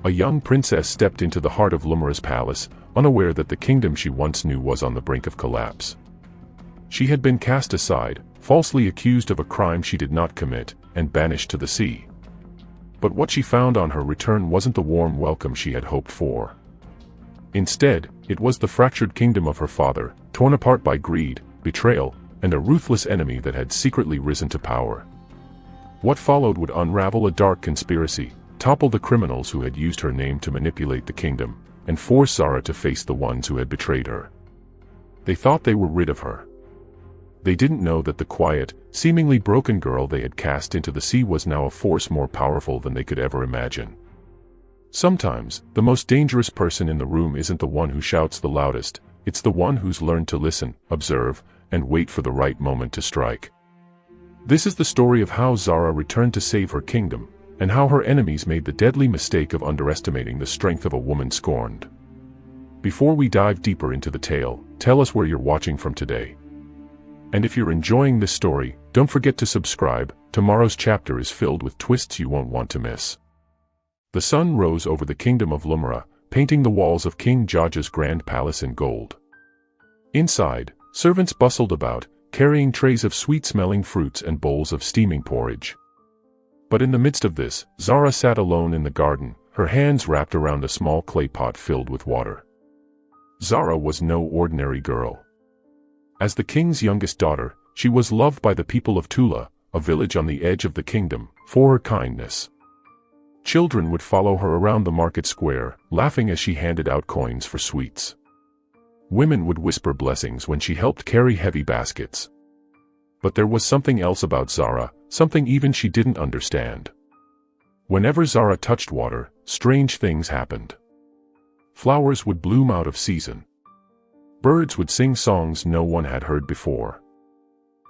A young princess stepped into the heart of Lumira's palace, unaware that the kingdom she once knew was on the brink of collapse. She had been cast aside, falsely accused of a crime she did not commit, and banished to the sea. But what she found on her return wasn't the warm welcome she had hoped for. Instead, it was the fractured kingdom of her father, torn apart by greed, betrayal, and a ruthless enemy that had secretly risen to power. What followed would unravel a dark conspiracy, topple the criminals who had used her name to manipulate the kingdom, and force Zara to face the ones who had betrayed her. They thought they were rid of her. They didn't know that the quiet, seemingly broken girl they had cast into the sea was now a force more powerful than they could ever imagine. Sometimes, the most dangerous person in the room isn't the one who shouts the loudest, it's the one who's learned to listen, observe, and wait for the right moment to strike. This is the story of how Zara returned to save her kingdom, and how her enemies made the deadly mistake of underestimating the strength of a woman scorned. Before we dive deeper into the tale, tell us where you're watching from today. And if you're enjoying this story, don't forget to subscribe. Tomorrow's chapter is filled with twists you won't want to miss. The sun rose over the kingdom of Lumira, painting the walls of King Jaja's grand palace in gold. Inside, servants bustled about, carrying trays of sweet-smelling fruits and bowls of steaming porridge. But in the midst of this, Zara sat alone in the garden, her hands wrapped around a small clay pot filled with water. Zara was no ordinary girl. As the king's youngest daughter, she was loved by the people of Tula, a village on the edge of the kingdom, for her kindness. Children would follow her around the market square, laughing as she handed out coins for sweets. Women would whisper blessings when she helped carry heavy baskets. But there was something else about Zara, something even she didn't understand. Whenever Zara touched water, strange things happened. Flowers would bloom out of season. Birds would sing songs no one had heard before.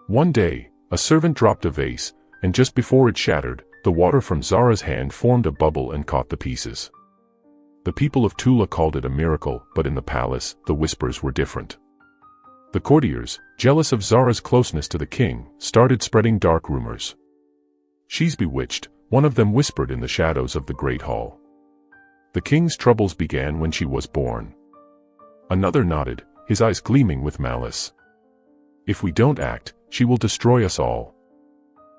One day, a servant dropped a vase, and just before it shattered, the water from Zara's hand formed a bubble and caught the pieces. The people of Tula called it a miracle, but in the palace, the whispers were different. The courtiers, jealous of Zara's closeness to the king, started spreading dark rumors. "She's bewitched," one of them whispered in the shadows of the great hall. "The king's troubles began when she was born." Another nodded, his eyes gleaming with malice. "If we don't act, she will destroy us all."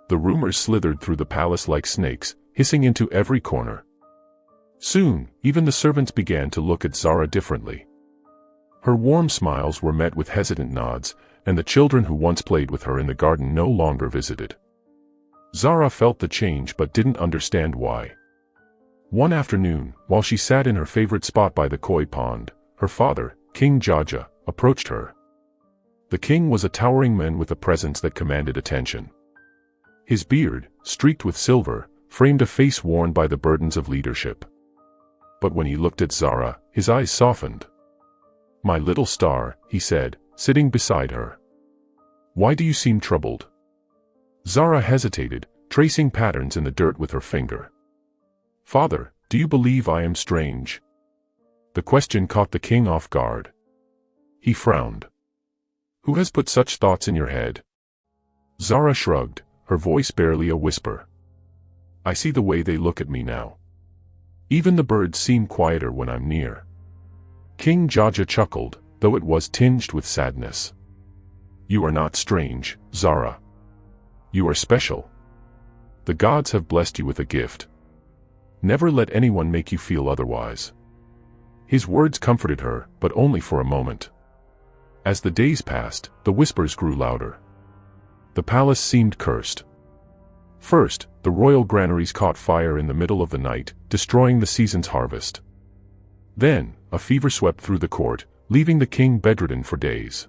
The rumors slithered through the palace like snakes, hissing into every corner. Soon, even the servants began to look at Zara differently. Her warm smiles were met with hesitant nods, and the children who once played with her in the garden no longer visited. Zara felt the change but didn't understand why. One afternoon, while she sat in her favorite spot by the koi pond, her father, King Jaja, approached her. The king was a towering man with a presence that commanded attention. His beard, streaked with silver, framed a face worn by the burdens of leadership. But when he looked at Zara, his eyes softened. "My little star," he said, sitting beside her. "Why do you seem troubled?" Zara hesitated, tracing patterns in the dirt with her finger. "Father, do you believe I am strange?" The question caught the king off guard. He frowned. "Who has put such thoughts in your head?" Zara shrugged, her voice barely a whisper. "I see the way they look at me now. Even the birds seem quieter when I'm near." King Jaja chuckled, though it was tinged with sadness. "You are not strange, Zara. You are special. The gods have blessed you with a gift. Never let anyone make you feel otherwise." His words comforted her, but only for a moment. As the days passed, the whispers grew louder. The palace seemed cursed. First, the royal granaries caught fire in the middle of the night, destroying the season's harvest. Then, a fever swept through the court, leaving the king bedridden for days.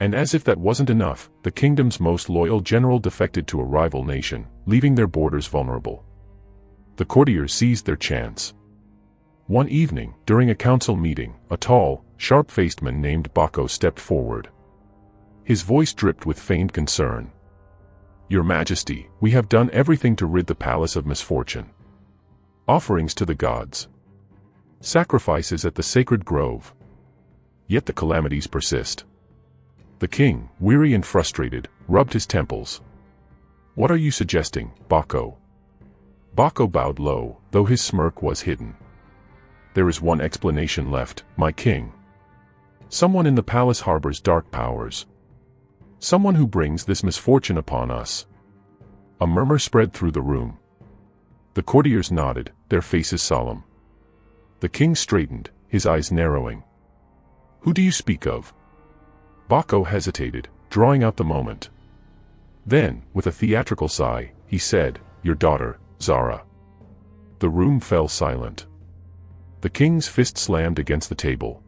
And as if that wasn't enough, the kingdom's most loyal general defected to a rival nation, leaving their borders vulnerable. The courtiers seized their chance. One evening, during a council meeting, a tall, sharp-faced man named Bako stepped forward. His voice dripped with feigned concern. "Your Majesty, we have done everything to rid the palace of misfortune. Offerings to the gods. Sacrifices at the sacred grove. Yet the calamities persist." The king, weary and frustrated, rubbed his temples. "What are you suggesting, Bako?" Bako bowed low, though his smirk was hidden. There is one explanation left, my king. Someone in the palace harbors dark powers. Someone who brings this misfortune upon us. A murmur spread through the room. The courtiers nodded, their faces solemn. The king straightened, his eyes narrowing. Who do you speak of? Baco hesitated, drawing out the moment. Then, with a theatrical sigh, he said, your daughter, Zara. The room fell silent. The king's fist slammed against the table.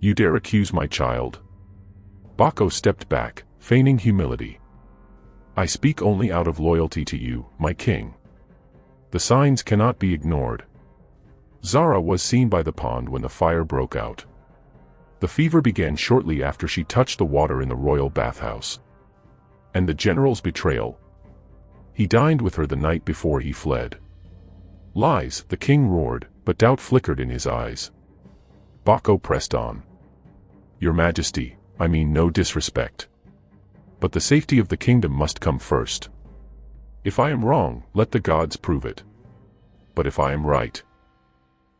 You dare accuse my child? Baco stepped back, feigning humility. I speak only out of loyalty to you, my king. The signs cannot be ignored. Zara was seen by the pond when the fire broke out. The fever began shortly after she touched the water in the royal bathhouse. And the general's betrayal. He dined with her the night before he fled. Lies, the king roared, but doubt flickered in his eyes. Baco pressed on. Your Majesty, I mean no disrespect. But the safety of the kingdom must come first. If I am wrong, let the gods prove it. But if I am right...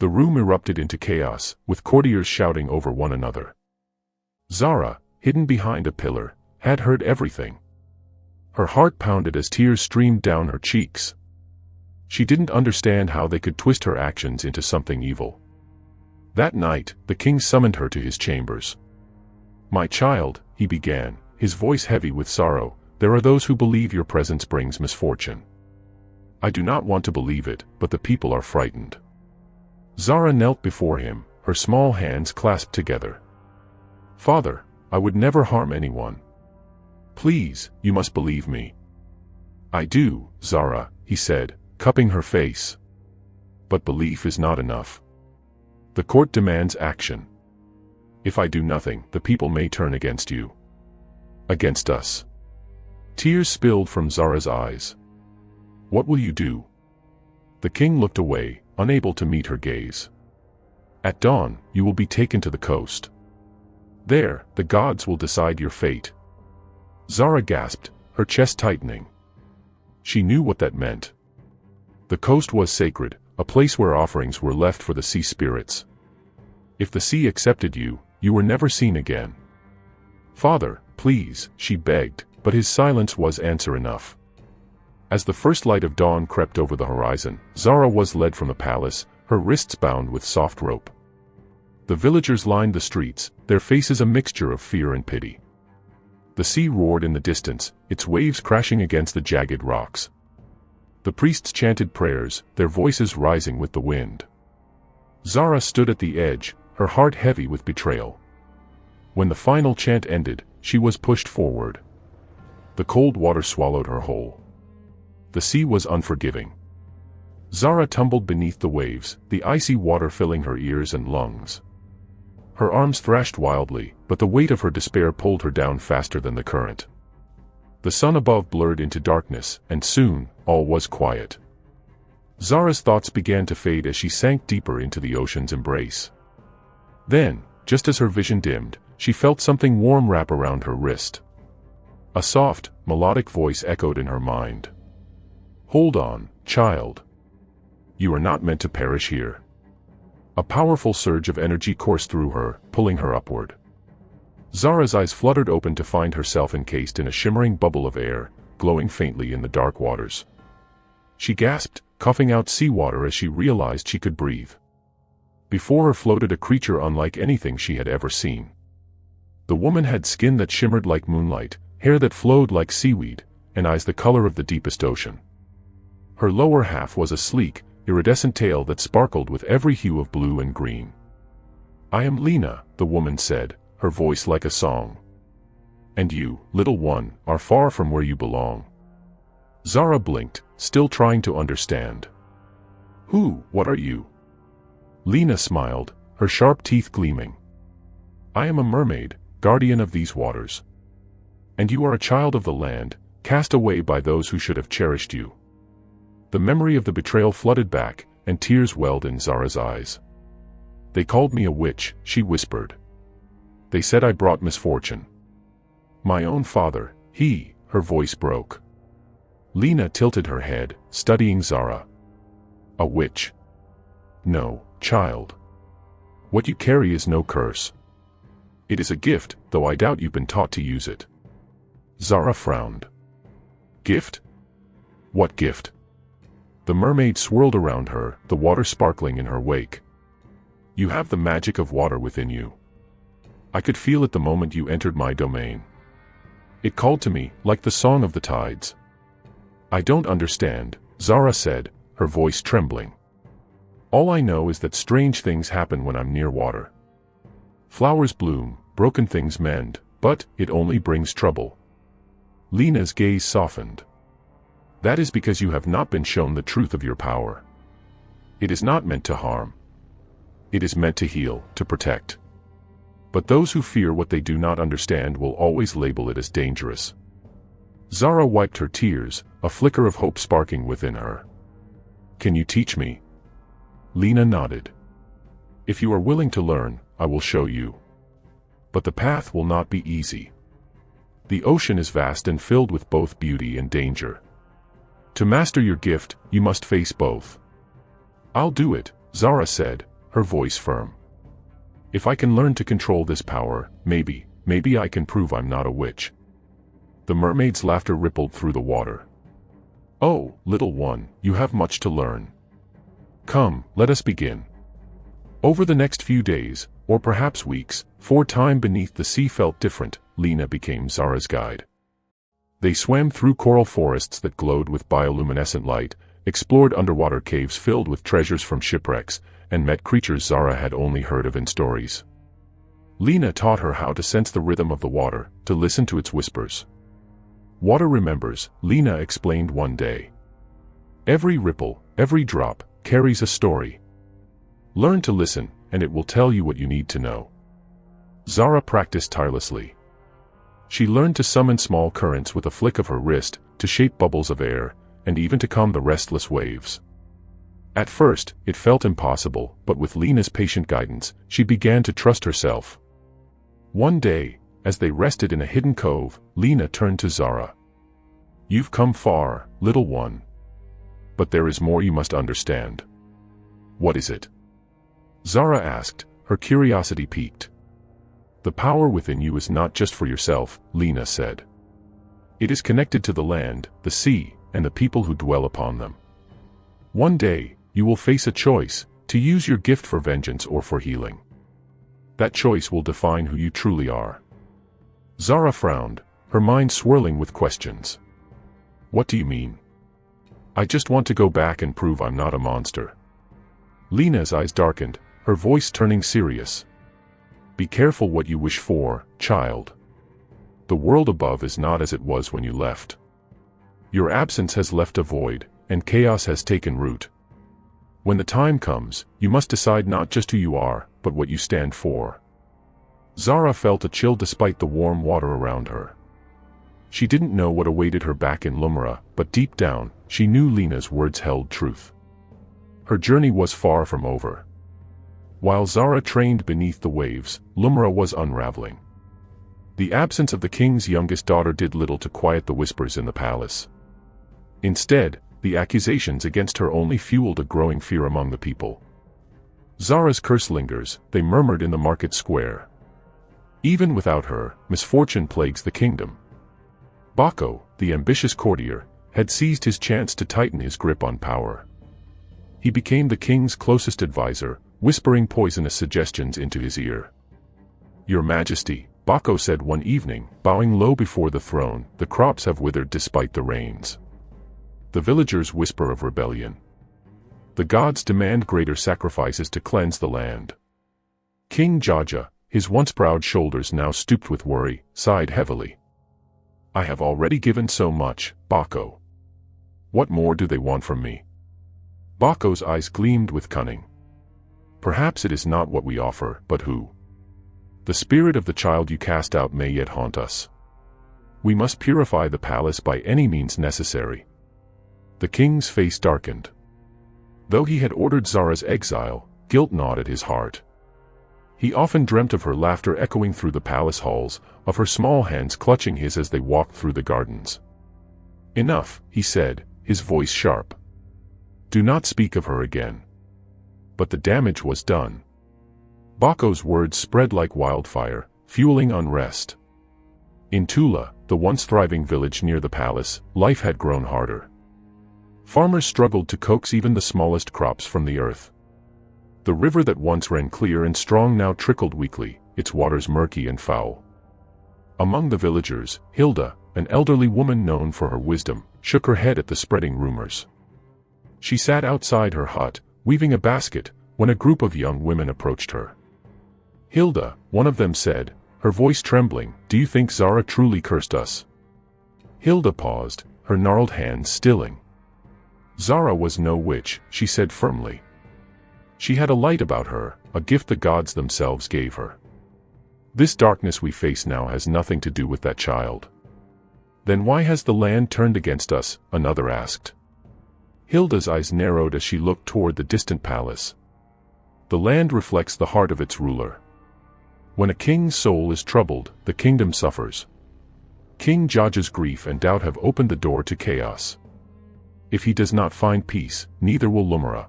The room erupted into chaos, with courtiers shouting over one another. Zara, hidden behind a pillar, had heard everything. Her heart pounded as tears streamed down her cheeks. She didn't understand how they could twist her actions into something evil. That night, the king summoned her to his chambers. My child, he began, his voice heavy with sorrow, there are those who believe your presence brings misfortune. I do not want to believe it, but the people are frightened. Zara knelt before him, her small hands clasped together. Father, I would never harm anyone. Please, you must believe me. I do, Zara, he said, cupping her face. But belief is not enough. The court demands action. If I do nothing, the people may turn against you. Against us. Tears spilled from Zara's eyes. What will you do? The king looked away, unable to meet her gaze. At dawn, you will be taken to the coast. There, the gods will decide your fate. Zara gasped, her chest tightening. She knew what that meant. The coast was sacred, a place where offerings were left for the sea spirits. If the sea accepted you, you were never seen again. Father, please, she begged, but his silence was answer enough. As the first light of dawn crept over the horizon, Zara was led from the palace, her wrists bound with soft rope. The villagers lined the streets, their faces a mixture of fear and pity. The sea roared in the distance, its waves crashing against the jagged rocks. The priests chanted prayers, their voices rising with the wind. Zara stood at the edge, her heart heavy with betrayal. When the final chant ended, she was pushed forward. The cold water swallowed her whole. The sea was unforgiving. Zara tumbled beneath the waves, the icy water filling her ears and lungs. Her arms thrashed wildly, but the weight of her despair pulled her down faster than the current. The sun above blurred into darkness, and soon, all was quiet. Zara's thoughts began to fade as she sank deeper into the ocean's embrace. Then, just as her vision dimmed, she felt something warm wrap around her wrist. A soft, melodic voice echoed in her mind. Hold on, child. You are not meant to perish here. A powerful surge of energy coursed through her, pulling her upward. Zara's eyes fluttered open to find herself encased in a shimmering bubble of air, glowing faintly in the dark waters. She gasped, coughing out seawater as she realized she could breathe. Before her floated a creature unlike anything she had ever seen. The woman had skin that shimmered like moonlight, hair that flowed like seaweed, and eyes the color of the deepest ocean. Her lower half was a sleek, iridescent tail that sparkled with every hue of blue and green. I am Lena, the woman said, her voice like a song. And you, little one, are far from where you belong. Zara blinked, still trying to understand. What are you? Lena smiled, her sharp teeth gleaming. I am a mermaid, guardian of these waters. And you are a child of the land, cast away by those who should have cherished you. The memory of the betrayal flooded back, and tears welled in Zara's eyes. They called me a witch, she whispered. They said I brought misfortune. My own father, her voice broke. Lena tilted her head, studying Zara. A witch. No, child. What you carry is no curse. It is a gift, though I doubt you've been taught to use it. Zara frowned. Gift? What gift? The mermaid swirled around her, the water sparkling in her wake. You have the magic of water within you. I could feel it the moment you entered my domain. It called to me, like the song of the tides. I don't understand, Zara said, her voice trembling. All I know is that strange things happen when I'm near water. Flowers bloom, broken things mend, but it only brings trouble. Lena's gaze softened. That is because you have not been shown the truth of your power. It is not meant to harm. It is meant to heal, to protect. But those who fear what they do not understand will always label it as dangerous. Zara wiped her tears, a flicker of hope sparking within her. Can you teach me? Lena nodded. If you are willing to learn, I will show you. But the path will not be easy. The ocean is vast and filled with both beauty and danger. To master your gift, you must face both. I'll do it, Zara said, her voice firm. If I can learn to control this power, maybe I can prove I'm not a witch. The mermaid's laughter rippled through the water. Oh, little one, you have much to learn. Come, let us begin. Over the next few days, or perhaps weeks, for time beneath the sea felt different, Lena became Zara's guide. They swam through coral forests that glowed with bioluminescent light, explored underwater caves filled with treasures from shipwrecks, and met creatures Zara had only heard of in stories. Lena taught her how to sense the rhythm of the water, to listen to its whispers. Water remembers, Lena explained one day. Every ripple, every drop, carries a story. Learn to listen, and it will tell you what you need to know. Zara practiced tirelessly. She learned to summon small currents with a flick of her wrist, to shape bubbles of air, and even to calm the restless waves. At first, it felt impossible, but with Lena's patient guidance, she began to trust herself. One day, as they rested in a hidden cove, Lena turned to Zara. You've come far, little one. But there is more you must understand. What is it? Zara asked, her curiosity piqued. The power within you is not just for yourself, Lena said. It is connected to the land, the sea, and the people who dwell upon them. One day, you will face a choice, to use your gift for vengeance or for healing. That choice will define who you truly are. Zara frowned, her mind swirling with questions. What do you mean? I just want to go back and prove I'm not a monster. Lena's eyes darkened, her voice turning serious. Be careful what you wish for, child. The world above is not as it was when you left. Your absence has left a void, and chaos has taken root. When the time comes, you must decide not just who you are, but what you stand for. Zara felt a chill despite the warm water around her. She didn't know what awaited her back in Lumara, but deep down, she knew Lena's words held truth. Her journey was far from over. While Zara trained beneath the waves, Lumara was unraveling. The absence of the king's youngest daughter did little to quiet the whispers in the palace. Instead, the accusations against her only fueled a growing fear among the people. Zara's curse lingers, they murmured in the market square. Even without her, misfortune plagues the kingdom. Bako, the ambitious courtier, had seized his chance to tighten his grip on power. He became the king's closest advisor, whispering poisonous suggestions into his ear. Your Majesty, Bako said one evening, bowing low before the throne, the crops have withered despite the rains. The villagers whisper of rebellion. The gods demand greater sacrifices to cleanse the land. King Jaja, his once proud shoulders now stooped with worry, sighed heavily. I have already given so much, Bako. What more do they want from me? Bako's eyes gleamed with cunning. Perhaps it is not what we offer, but who. The spirit of the child you cast out may yet haunt us. We must purify the palace by any means necessary. The king's face darkened. Though he had ordered Zara's exile, guilt gnawed at his heart. He often dreamt of her laughter echoing through the palace halls, of her small hands clutching his as they walked through the gardens. Enough, he said, his voice sharp. Do not speak of her again. but the damage was done. Bako's words spread like wildfire, fueling unrest. In Tula, the once thriving village near the palace, life had grown harder. Farmers struggled to coax even the smallest crops from the earth. The river that once ran clear and strong now trickled weakly, its waters murky and foul. Among the villagers, Hilda, an elderly woman known for her wisdom, shook her head at the spreading rumors. She sat outside her hut, weaving a basket, when a group of young women approached her. "Hilda," one of them said, her voice trembling, "do you think Zara truly cursed us?" Hilda paused, her gnarled hands stilling. "Zara was no witch," she said firmly. "She had a light about her, a gift the gods themselves gave her. This darkness we face now has nothing to do with that child." "Then why has the land turned against us?" another asked. Hilda's eyes narrowed as she looked toward the distant palace. "The land reflects the heart of its ruler. When a king's soul is troubled, the kingdom suffers. King Jaja's grief and doubt have opened the door to chaos. If he does not find peace, neither will Lumara."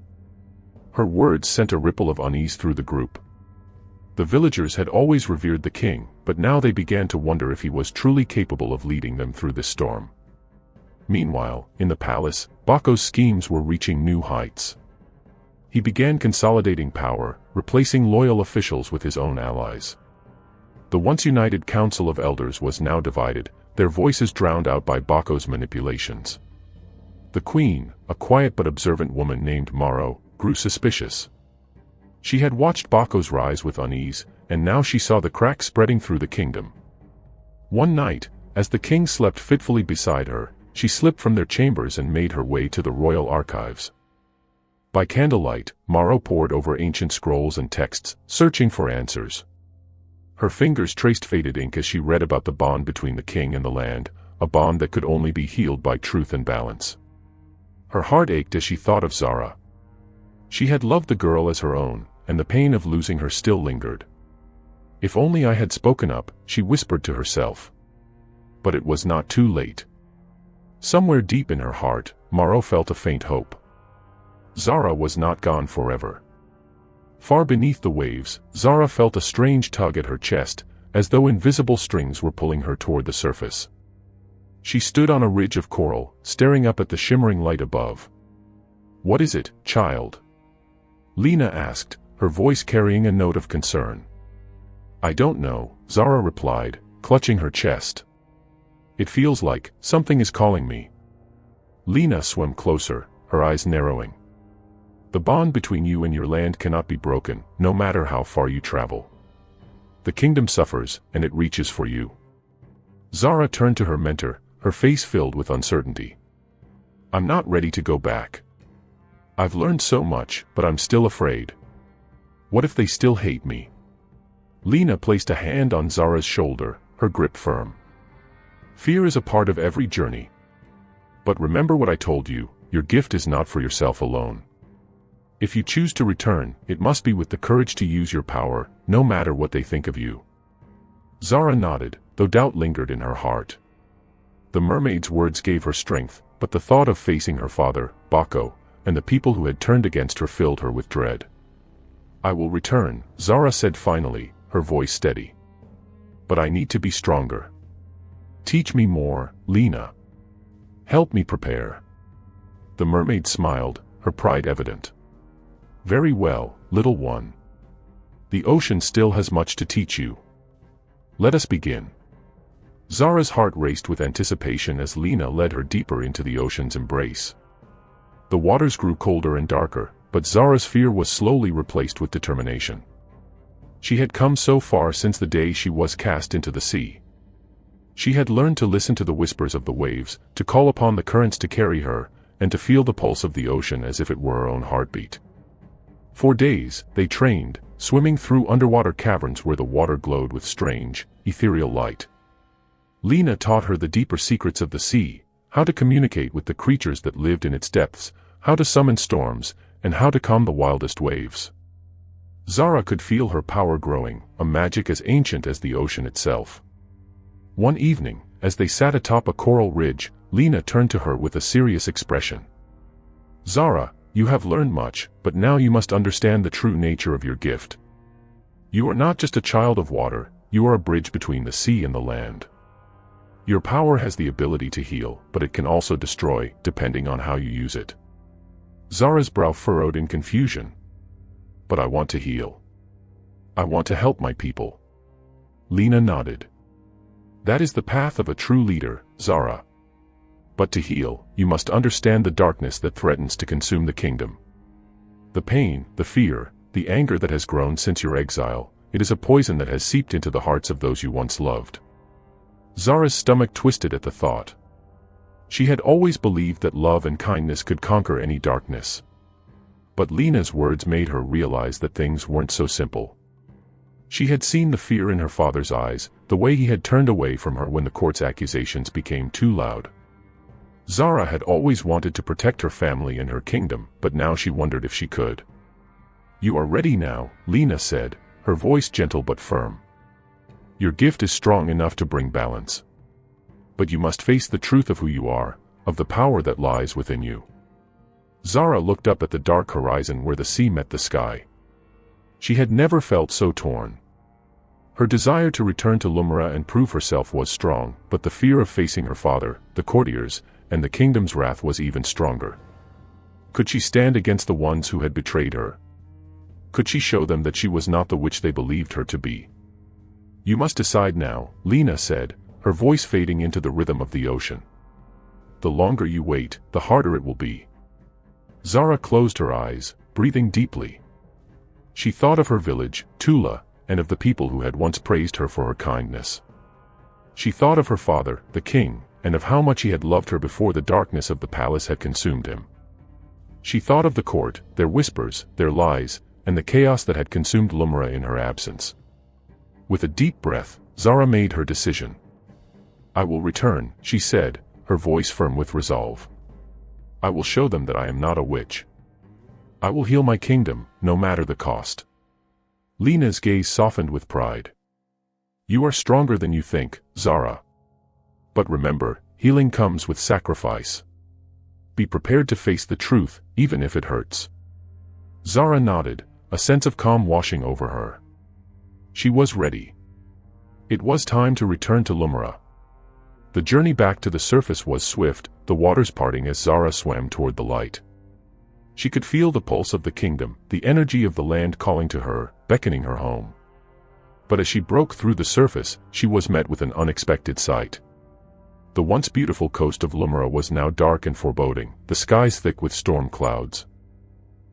Her words sent a ripple of unease through the group. The villagers had always revered the king, but now they began to wonder if he was truly capable of leading them through this storm. Meanwhile, in the palace, Bako's schemes were reaching new heights. He began consolidating power, replacing loyal officials with his own allies. The once united council of elders was now divided, their voices drowned out by Bako's manipulations. The queen, a quiet but observant woman named Maro, grew suspicious. She had watched Bako's rise with unease, and now she saw the cracks spreading through the kingdom. One night, as the king slept fitfully beside her, she slipped from their chambers and made her way to the royal archives. By candlelight, Maro pored over ancient scrolls and texts, searching for answers. Her fingers traced faded ink as she read about the bond between the king and the land, a bond that could only be healed by truth and balance. Her heart ached as she thought of Zara. She had loved the girl as her own, and the pain of losing her still lingered. "If only I had spoken up," she whispered to herself. But it was not too late. Somewhere deep in her heart, Maro felt a faint hope. Zara was not gone forever. Far beneath the waves, Zara felt a strange tug at her chest, as though invisible strings were pulling her toward the surface. She stood on a ridge of coral, staring up at the shimmering light above. "What is it, child?" Lena asked, her voice carrying a note of concern. "I don't know," Zara replied, clutching her chest. "It feels like something is calling me." Lena swam closer, her eyes narrowing. "The bond between you and your land cannot be broken, no matter how far you travel. The kingdom suffers, and it reaches for you." Zara turned to her mentor, her face filled with uncertainty. "I'm not ready to go back. I've learned so much, but I'm still afraid. What if they still hate me?" Lena placed a hand on Zara's shoulder, her grip firm. "Fear is a part of every journey. But remember what I told you, your gift is not for yourself alone. If you choose to return, it must be with the courage to use your power, no matter what they think of you." Zara nodded, though doubt lingered in her heart. The mermaid's words gave her strength, but the thought of facing her father, Bako, and the people who had turned against her filled her with dread. "I will return," Zara said finally, her voice steady. "But I need to be stronger. Teach me more, Lena. Help me prepare." The mermaid smiled, her pride evident. "Very well, little one. The ocean still has much to teach you. Let us begin." Zara's heart raced with anticipation as Lena led her deeper into the ocean's embrace. The waters grew colder and darker, but Zara's fear was slowly replaced with determination. She had come so far since the day she was cast into the sea. She had learned to listen to the whispers of the waves, to call upon the currents to carry her, and to feel the pulse of the ocean as if it were her own heartbeat. For days, they trained, swimming through underwater caverns where the water glowed with strange, ethereal light. Lena taught her the deeper secrets of the sea, how to communicate with the creatures that lived in its depths, how to summon storms, and how to calm the wildest waves. Zara could feel her power growing, a magic as ancient as the ocean itself. One evening, as they sat atop a coral ridge, Lena turned to her with a serious expression. "Zara, you have learned much, but now you must understand the true nature of your gift. You are not just a child of water, you are a bridge between the sea and the land. Your power has the ability to heal, but it can also destroy, depending on how you use it. Zara's brow furrowed in confusion. But I want to heal. I want to help my people. Lena nodded. That is the path of a true leader, Zara. But to heal, you must understand the darkness that threatens to consume the kingdom. The pain, the fear, the anger that has grown since your exile, it is a poison that has seeped into the hearts of those you once loved. Zara's stomach twisted at the thought. She had always believed that love and kindness could conquer any darkness. But Lena's words made her realize that things weren't so simple. She had seen the fear in her father's eyes, the way he had turned away from her when the court's accusations became too loud. Zara had always wanted to protect her family and her kingdom, but now she wondered if she could. You are ready now, Lena said, her voice gentle but firm. Your gift is strong enough to bring balance. But you must face the truth of who you are, of the power that lies within you. Zara looked up at the dark horizon where the sea met the sky. She had never felt so torn. Her desire to return to Lumara and prove herself was strong, but the fear of facing her father, the courtiers, and the kingdom's wrath was even stronger. Could she stand against the ones who had betrayed her? Could she show them that she was not the witch they believed her to be? You must decide now, Lena said, her voice fading into the rhythm of the ocean. The longer you wait, the harder it will be. Zara closed her eyes, breathing deeply. She thought of her village, Tula, and of the people who had once praised her for her kindness. She thought of her father, the king, and of how much he had loved her before the darkness of the palace had consumed him. She thought of the court, their whispers, their lies, and the chaos that had consumed Lumara in her absence. With a deep breath, Zara made her decision. I will return, she said, her voice firm with resolve. I will show them that I am not a witch. I will heal my kingdom, no matter the cost. Lena's gaze softened with pride. You are stronger than you think, Zara. But remember, healing comes with sacrifice. Be prepared to face the truth, even if it hurts. Zara nodded, a sense of calm washing over her. She was ready. It was time to return to Lumara. The journey back to the surface was swift, the waters parting as Zara swam toward the light. She could feel the pulse of the kingdom, the energy of the land calling to her, beckoning her home. But as she broke through the surface, she was met with an unexpected sight. The once beautiful coast of Lumara was now dark and foreboding, the skies thick with storm clouds.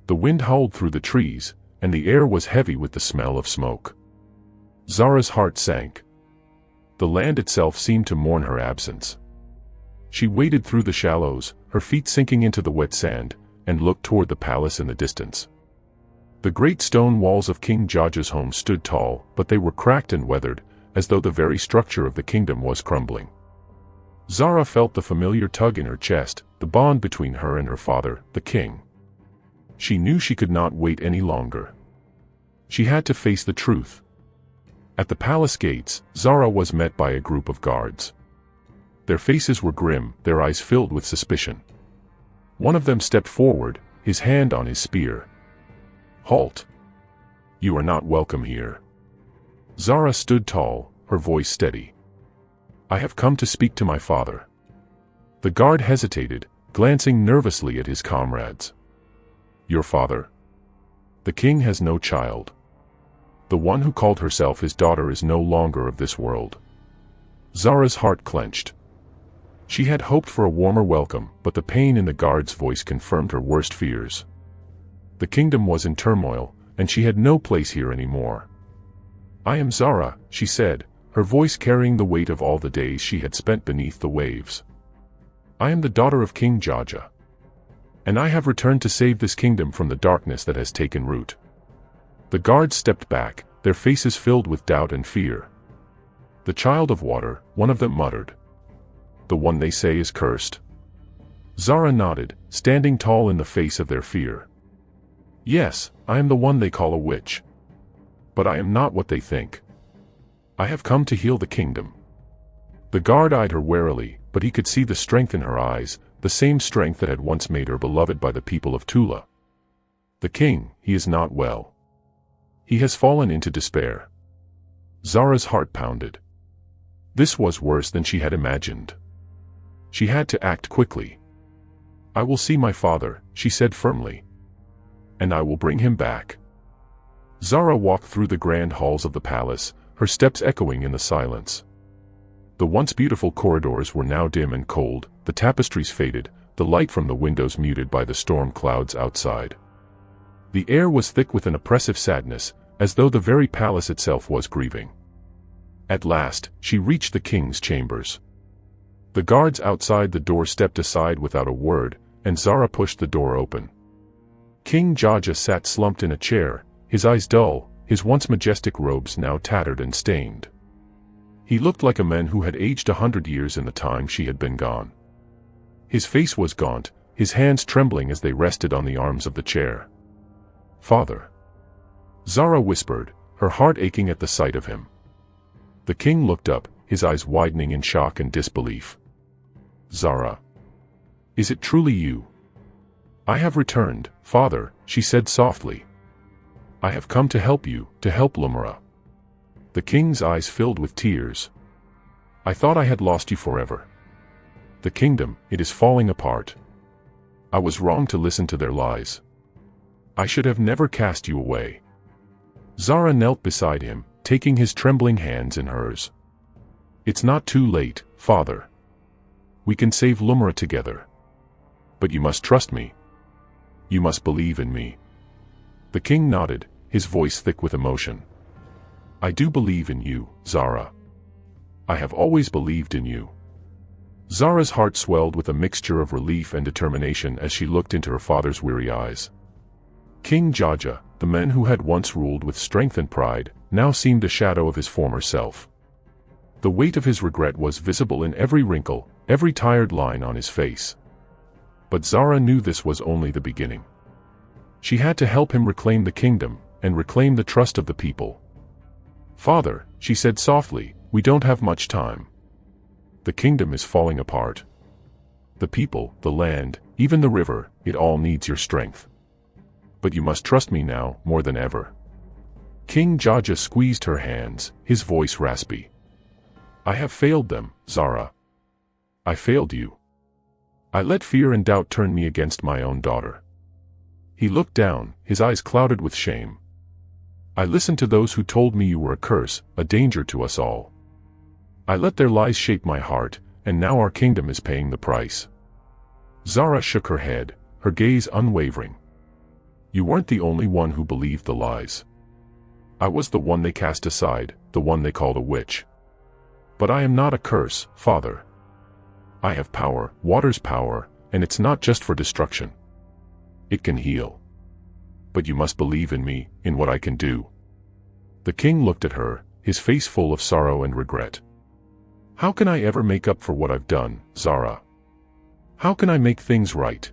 The wind howled through the trees, and the air was heavy with the smell of smoke. Zara's heart sank. The land itself seemed to mourn her absence. She waded through the shallows, her feet sinking into the wet sand, and looked toward the palace in the distance. The great stone walls of King Jaja's home stood tall, but they were cracked and weathered, as though the very structure of the kingdom was crumbling. Zara felt the familiar tug in her chest, the bond between her and her father, the king. She knew she could not wait any longer. She had to face the truth. At the palace gates, Zara was met by a group of guards. Their faces were grim, their eyes filled with suspicion. One of them stepped forward, his hand on his spear. Halt! You are not welcome here. Zara stood tall, her voice steady. I have come to speak to my father. The guard hesitated, glancing nervously at his comrades. Your father? The king has no child. The one who called herself his daughter is no longer of this world. Zara's heart clenched. She had hoped for a warmer welcome, but the pain in the guard's voice confirmed her worst fears. The kingdom was in turmoil, and she had no place here anymore. I am Zara, she said, her voice carrying the weight of all the days she had spent beneath the waves. I am the daughter of King Jaja. And I have returned to save this kingdom from the darkness that has taken root. The guards stepped back, their faces filled with doubt and fear. The child of water, one of them muttered. The one they say is cursed. Zara nodded, standing tall in the face of their fear. Yes, I am the one they call a witch. But I am not what they think. I have come to heal the kingdom. The guard eyed her warily, but he could see the strength in her eyes, the same strength that had once made her beloved by the people of Tula. The king, he is not well. He has fallen into despair. Zara's heart pounded. This was worse than she had imagined. She had to act quickly. I will see my father, she said firmly. And I will bring him back. Zara walked through the grand halls of the palace, her steps echoing in the silence. The once beautiful corridors were now dim and cold, the tapestries faded, the light from the windows muted by the storm clouds outside. The air was thick with an oppressive sadness, as though the very palace itself was grieving. At last, she reached the king's chambers. The guards outside the door stepped aside without a word, and Zara pushed the door open. King Jaja sat slumped in a chair, his eyes dull, his once majestic robes now tattered and stained. He looked like a man who had aged 100 years in the time she had been gone. His face was gaunt, his hands trembling as they rested on the arms of the chair. "Father," Zara whispered, her heart aching at the sight of him. The king looked up, his eyes widening in shock and disbelief. "Zara, is it truly you?" "I have returned, father," she said softly. "I have come to help you, to help Lumara." The king's eyes filled with tears. "I thought I had lost you forever. The kingdom, it is falling apart. I was wrong to listen to their lies. I should have never cast you away." Zara knelt beside him, taking his trembling hands in hers. "It's not too late, father. We can save Lumara together. But you must trust me. You must believe in me." The king nodded, his voice thick with emotion. "I do believe in you, Zara. I have always believed in you." Zara's heart swelled with a mixture of relief and determination as she looked into her father's weary eyes. King Jaja, the man who had once ruled with strength and pride, now seemed a shadow of his former self. The weight of his regret was visible in every wrinkle, every tired line on his face. But Zara knew this was only the beginning. She had to help him reclaim the kingdom, and reclaim the trust of the people. "Father," she said softly, "we don't have much time. The kingdom is falling apart. The people, the land, even the river, it all needs your strength. But you must trust me now, more than ever." King Jaja squeezed her hands, his voice raspy. "I have failed them, Zara. I failed you. I let fear and doubt turn me against my own daughter." He looked down, his eyes clouded with shame. "I listened to those who told me you were a curse, a danger to us all. I let their lies shape my heart, and now our kingdom is paying the price." Zara shook her head, her gaze unwavering. "You weren't the only one who believed the lies. I was the one they cast aside, the one they called a witch. But I am not a curse, father. I have power, water's power, and it's not just for destruction. It can heal. But you must believe in me, in what I can do." The king looked at her, his face full of sorrow and regret. "How can I ever make up for what I've done, Zara? How can I make things right?"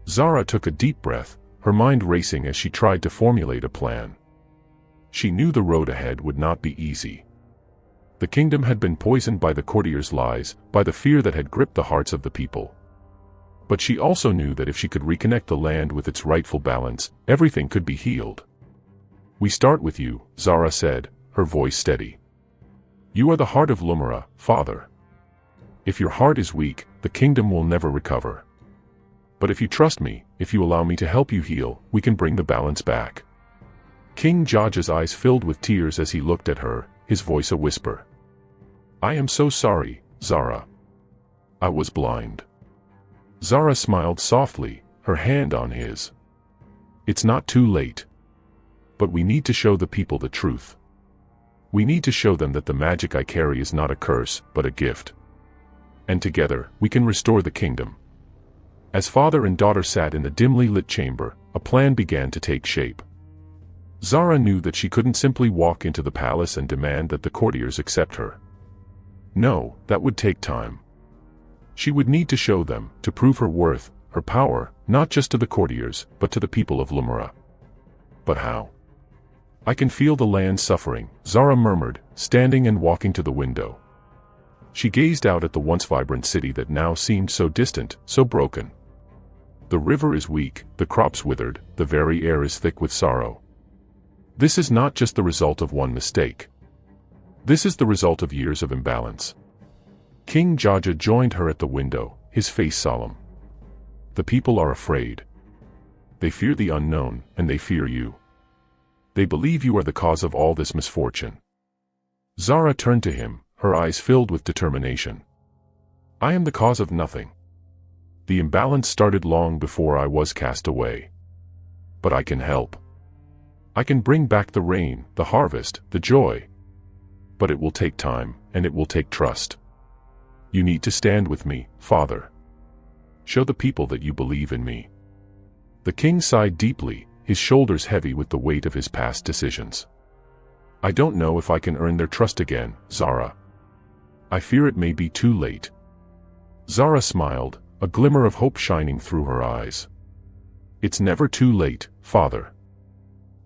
Zara took a deep breath, her mind racing as she tried to formulate a plan. She knew the road ahead would not be easy. The kingdom had been poisoned by the courtiers' lies, by the fear that had gripped the hearts of the people. But she also knew that if she could reconnect the land with its rightful balance, everything could be healed. "We start with you," Zara said, her voice steady. "You are the heart of Lumara, father. If your heart is weak, the kingdom will never recover. But if you trust me, if you allow me to help you heal, we can bring the balance back." King Jaja's eyes filled with tears as he looked at her, his voice a whisper. "I am so sorry, Zara. I was blind." Zara smiled softly, her hand on his. "It's not too late. But we need to show the people the truth. We need to show them that the magic I carry is not a curse, but a gift. And together, we can restore the kingdom." As father and daughter sat in the dimly lit chamber, a plan began to take shape. Zara knew that she couldn't simply walk into the palace and demand that the courtiers accept her. No, that would take time. She would need to show them, to prove her worth, her power, not just to the courtiers, but to the people of Lumara. But how? "I can feel the land suffering," Zara murmured, standing and walking to the window. She gazed out at the once vibrant city that now seemed so distant, so broken. The river is weak, the crops withered, the very air is thick with sorrow. This is not just the result of one mistake. This is the result of years of imbalance. King Jaja joined her at the window, his face solemn. The people are afraid. They fear the unknown, and they fear you. They believe you are the cause of all this misfortune. Zara turned to him, her eyes filled with determination. I am the cause of nothing. The imbalance started long before I was cast away. But I can help. I can bring back the rain, the harvest, the joy. But it will take time, and it will take trust. You need to stand with me, Father. Show the people that you believe in me. The king sighed deeply, his shoulders heavy with the weight of his past decisions. I don't know if I can earn their trust again, Zara. I fear it may be too late. Zara smiled, a glimmer of hope shining through her eyes. It's never too late, Father.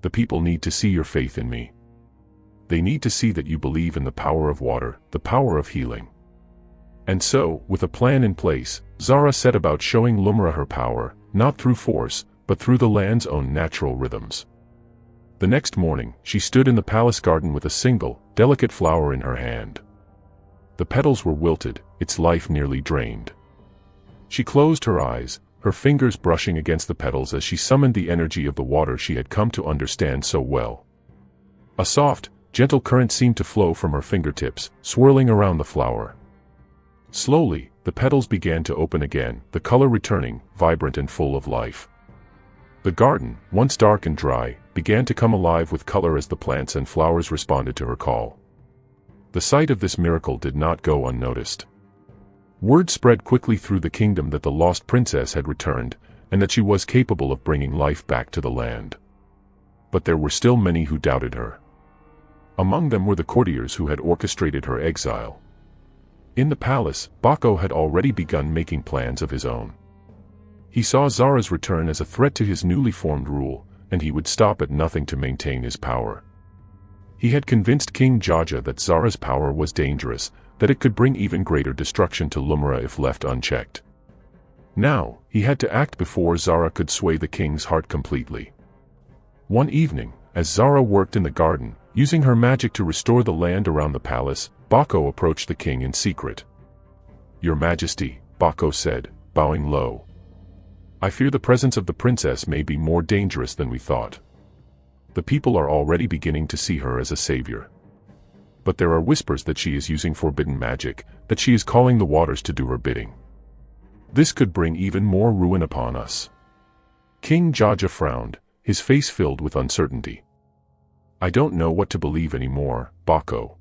The people need to see your faith in me. They need to see that you believe in the power of water, the power of healing. And so, with a plan in place, Zara set about showing Lumra her power, not through force, but through the land's own natural rhythms. The next morning, she stood in the palace garden with a single, delicate flower in her hand. The petals were wilted, its life nearly drained. She closed her eyes, her fingers brushing against the petals as she summoned the energy of the water she had come to understand so well. A soft, gentle current seemed to flow from her fingertips, swirling around the flower. Slowly, the petals began to open again, the color returning, vibrant and full of life. The garden, once dark and dry, began to come alive with color as the plants and flowers responded to her call. The sight of this miracle did not go unnoticed. Word spread quickly through the kingdom that the lost princess had returned, and that she was capable of bringing life back to the land. But there were still many who doubted her. Among them were the courtiers who had orchestrated her exile. In the palace, Bako had already begun making plans of his own. He saw Zara's return as a threat to his newly formed rule, and he would stop at nothing to maintain his power. He had convinced King Jaja that Zara's power was dangerous, that it could bring even greater destruction to Lumra if left unchecked. Now, he had to act before Zara could sway the king's heart completely. One evening, as Zara worked in the garden, using her magic to restore the land around the palace, Bako approached the king in secret. Your Majesty, Bako said, bowing low. I fear the presence of the princess may be more dangerous than we thought. The people are already beginning to see her as a savior. But there are whispers that she is using forbidden magic, that she is calling the waters to do her bidding. This could bring even more ruin upon us. King Jaja frowned, his face filled with uncertainty. I don't know what to believe anymore, Bako.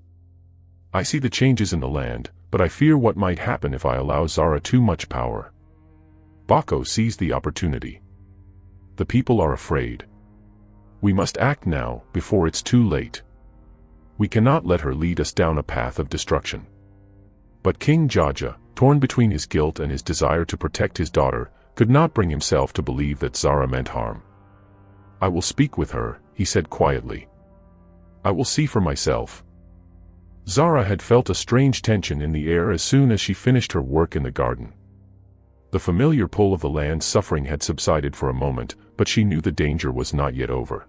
I see the changes in the land, but I fear what might happen if I allow Zara too much power. Bako seized the opportunity. The people are afraid. We must act now, before it's too late. We cannot let her lead us down a path of destruction. But King Jaja, torn between his guilt and his desire to protect his daughter, could not bring himself to believe that Zara meant harm. I will speak with her, he said quietly. I will see for myself. Zara had felt a strange tension in the air as soon as she finished her work in the garden. The familiar pull of the land's suffering had subsided for a moment, but she knew the danger was not yet over.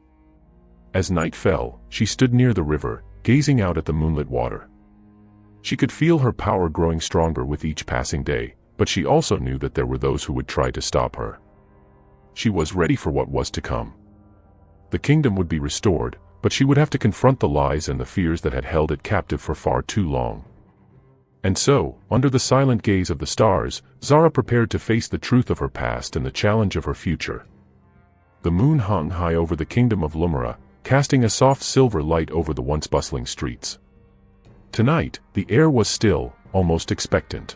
As night fell, she stood near the river, gazing out at the moonlit water. She could feel her power growing stronger with each passing day, but she also knew that there were those who would try to stop her. She was ready for what was to come. The kingdom would be restored, but she would have to confront the lies and the fears that had held it captive for far too long. And so, under the silent gaze of the stars, Zara prepared to face the truth of her past and the challenge of her future. The moon hung high over the kingdom of Lumra, casting a soft silver light over the once bustling streets. Tonight, the air was still, almost expectant.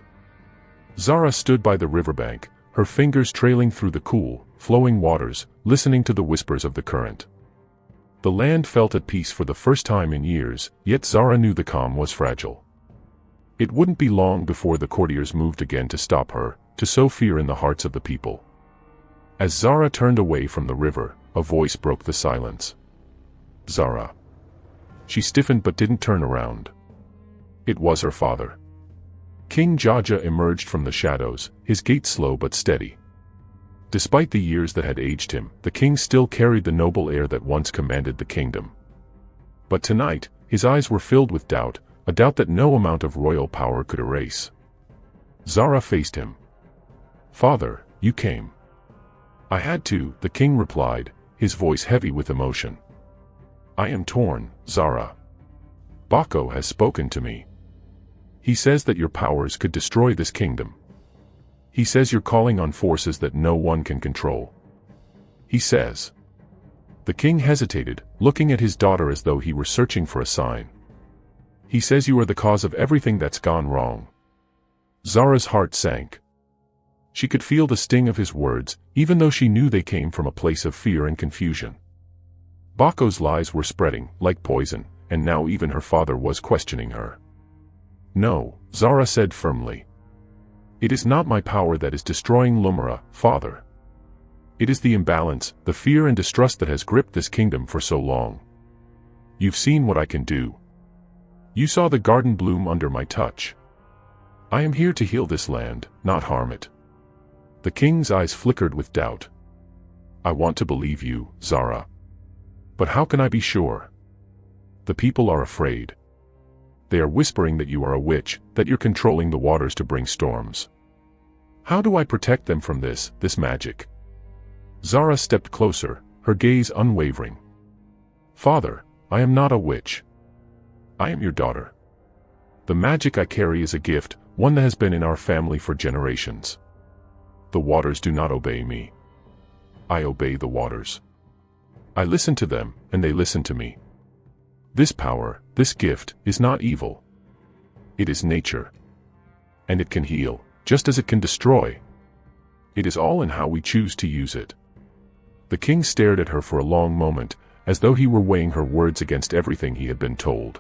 Zara stood by the riverbank, her fingers trailing through the cool, flowing waters, listening to the whispers of the current. The land felt at peace for the first time in years, yet Zara knew the calm was fragile. It wouldn't be long before the courtiers moved again to stop her, to sow fear in the hearts of the people. As Zara turned away from the river, a voice broke the silence. Zara. She stiffened but didn't turn around. It was her father. King Jaja emerged from the shadows, his gait slow but steady. Despite the years that had aged him, the king still carried the noble air that once commanded the kingdom. But tonight, his eyes were filled with doubt, a doubt that no amount of royal power could erase. Zara faced him. "Father, you came." "I had to," the king replied, his voice heavy with emotion. "I am torn, Zara. Baco has spoken to me. He says that your powers could destroy this kingdom. He says you're calling on forces that no one can control. He says." The king hesitated, looking at his daughter as though he were searching for a sign. "He says you are the cause of everything that's gone wrong." Zara's heart sank. She could feel the sting of his words, even though she knew they came from a place of fear and confusion. Baco's lies were spreading, like poison, and now even her father was questioning her. "No," Zara said firmly. "It is not my power that is destroying Lumara, father. It is the imbalance, the fear and distrust that has gripped this kingdom for so long. You've seen what I can do. You saw the garden bloom under my touch. I am here to heal this land, not harm it." The king's eyes flickered with doubt. "I want to believe you, Zara. But how can I be sure? The people are afraid. They are whispering that you are a witch, that you're controlling the waters to bring storms. How do I protect them from this magic?" Zara stepped closer, her gaze unwavering. "Father, I am not a witch. I am your daughter. The magic I carry is a gift, one that has been in our family for generations. The waters do not obey me. I obey the waters. I listen to them, and they listen to me. This power, this gift, is not evil. It is nature. And it can heal, just as it can destroy. It is all in how we choose to use it." The king stared at her for a long moment, as though he were weighing her words against everything he had been told.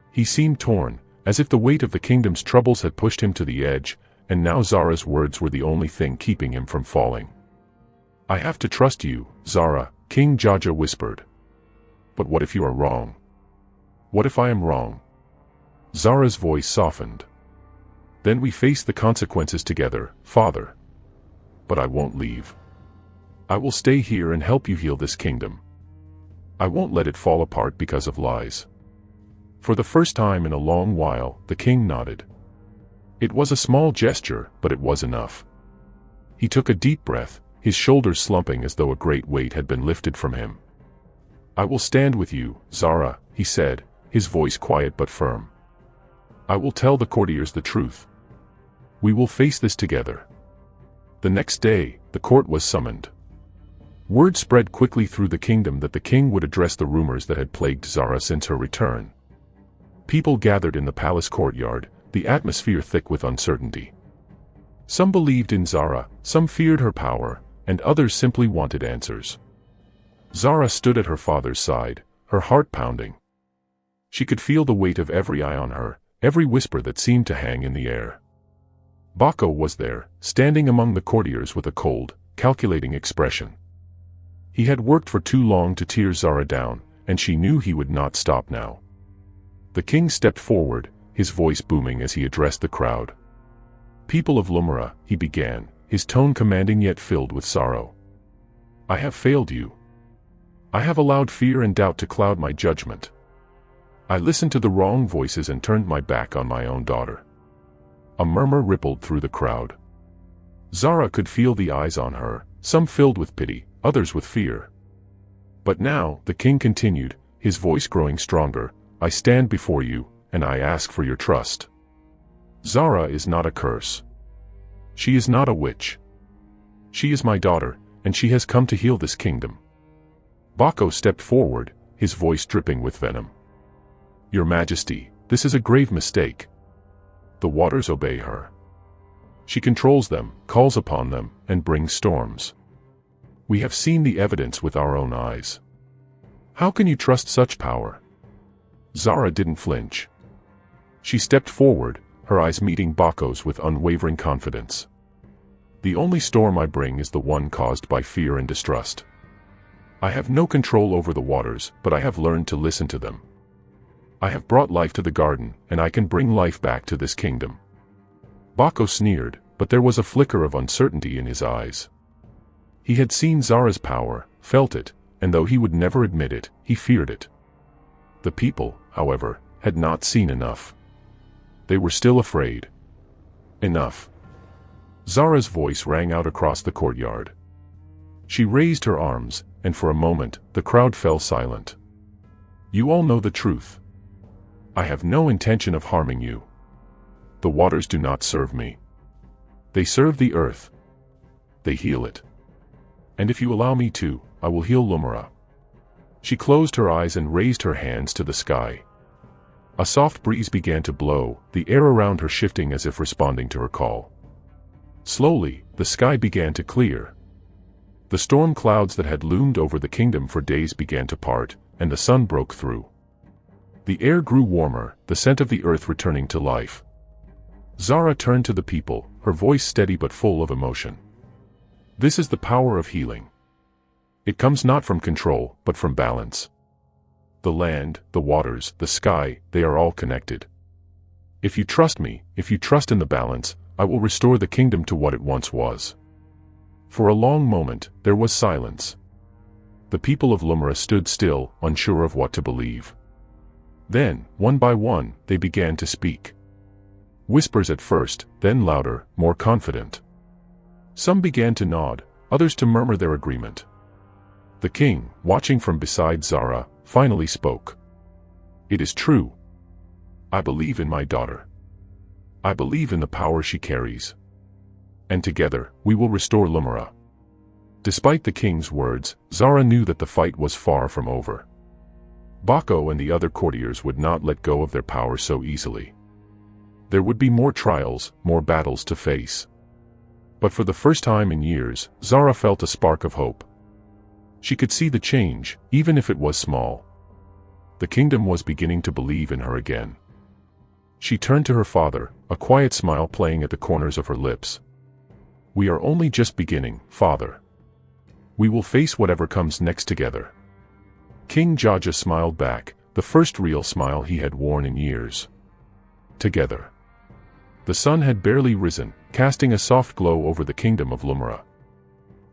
He seemed torn, as if the weight of the kingdom's troubles had pushed him to the edge, and now Zara's words were the only thing keeping him from falling. "I have to trust you, Zara," King Jaja whispered. "But what if you are wrong? What if I am wrong?" Zara's voice softened. "Then we face the consequences together, father. But I won't leave. I will stay here and help you heal this kingdom. I won't let it fall apart because of lies." For the first time in a long while, the king nodded. It was a small gesture, but it was enough. He took a deep breath, his shoulders slumping as though a great weight had been lifted from him. "I will stand with you, Zara," he said, his voice quiet but firm. "I will tell the courtiers the truth. We will face this together." The next day, the court was summoned. Word spread quickly through the kingdom that the king would address the rumors that had plagued Zara since her return. People gathered in the palace courtyard, the atmosphere thick with uncertainty. Some believed in Zara, some feared her power, and others simply wanted answers. Zara stood at her father's side, her heart pounding. She could feel the weight of every eye on her, every whisper that seemed to hang in the air. Baco was there, standing among the courtiers with a cold, calculating expression. He had worked for too long to tear Zara down, and she knew he would not stop now. The king stepped forward, his voice booming as he addressed the crowd. "People of Lumara," he began, his tone commanding yet filled with sorrow. "I have failed you. I have allowed fear and doubt to cloud my judgment. I listened to the wrong voices and turned my back on my own daughter." A murmur rippled through the crowd. Zara could feel the eyes on her, some filled with pity, others with fear. "But now," the king continued, his voice growing stronger, "I stand before you, and I ask for your trust. Zara is not a curse. She is not a witch. She is my daughter, and she has come to heal this kingdom." Baco stepped forward, his voice dripping with venom. "Your Majesty, this is a grave mistake. The waters obey her. She controls them, calls upon them, and brings storms. We have seen the evidence with our own eyes. How can you trust such power?" Zara didn't flinch. She stepped forward, her eyes meeting Baco's with unwavering confidence. "The only storm I bring is the one caused by fear and distrust. I have no control over the waters, but I have learned to listen to them. I have brought life to the garden, and I can bring life back to this kingdom. Baco sneered, but there was a flicker of uncertainty in his eyes. He had seen Zara's power, felt it, and though he would never admit it, he feared it. The people, however, had not seen enough. They were still afraid. Enough. Zara's voice rang out across the courtyard. She raised her arms, and for a moment, the crowd fell silent. You all know the truth. I have no intention of harming you. The waters do not serve me. They serve the earth. They heal it. And if you allow me to, I will heal Lumara. She closed her eyes and raised her hands to the sky. A soft breeze began to blow, the air around her shifting as if responding to her call. Slowly, the sky began to clear. The storm clouds that had loomed over the kingdom for days began to part, and the sun broke through. The air grew warmer, the scent of the earth returning to life. Zara turned to the people, her voice steady but full of emotion. This is the power of healing. It comes not from control, but from balance. The land, the waters, the sky, they are all connected. If you trust me, if you trust in the balance, I will restore the kingdom to what it once was. For a long moment, there was silence. The people of Lumara stood still, unsure of what to believe. Then, one by one, they began to speak. Whispers at first, then louder, more confident. Some began to nod, others to murmur their agreement. The king, watching from beside Zara, finally spoke. It is true. I believe in my daughter. I believe in the power she carries. And together, we will restore Lumara. Despite the king's words, Zara knew that the fight was far from over. Baco and the other courtiers would not let go of their power so easily. There would be more trials, more battles to face. But for the first time in years, Zara felt a spark of hope. She could see the change, even if it was small. The kingdom was beginning to believe in her again. She turned to her father, a quiet smile playing at the corners of her lips. We are only just beginning, father. We will face whatever comes next together. King Jaja smiled back, the first real smile he had worn in years. Together. The sun had barely risen, casting a soft glow over the kingdom of Lumara.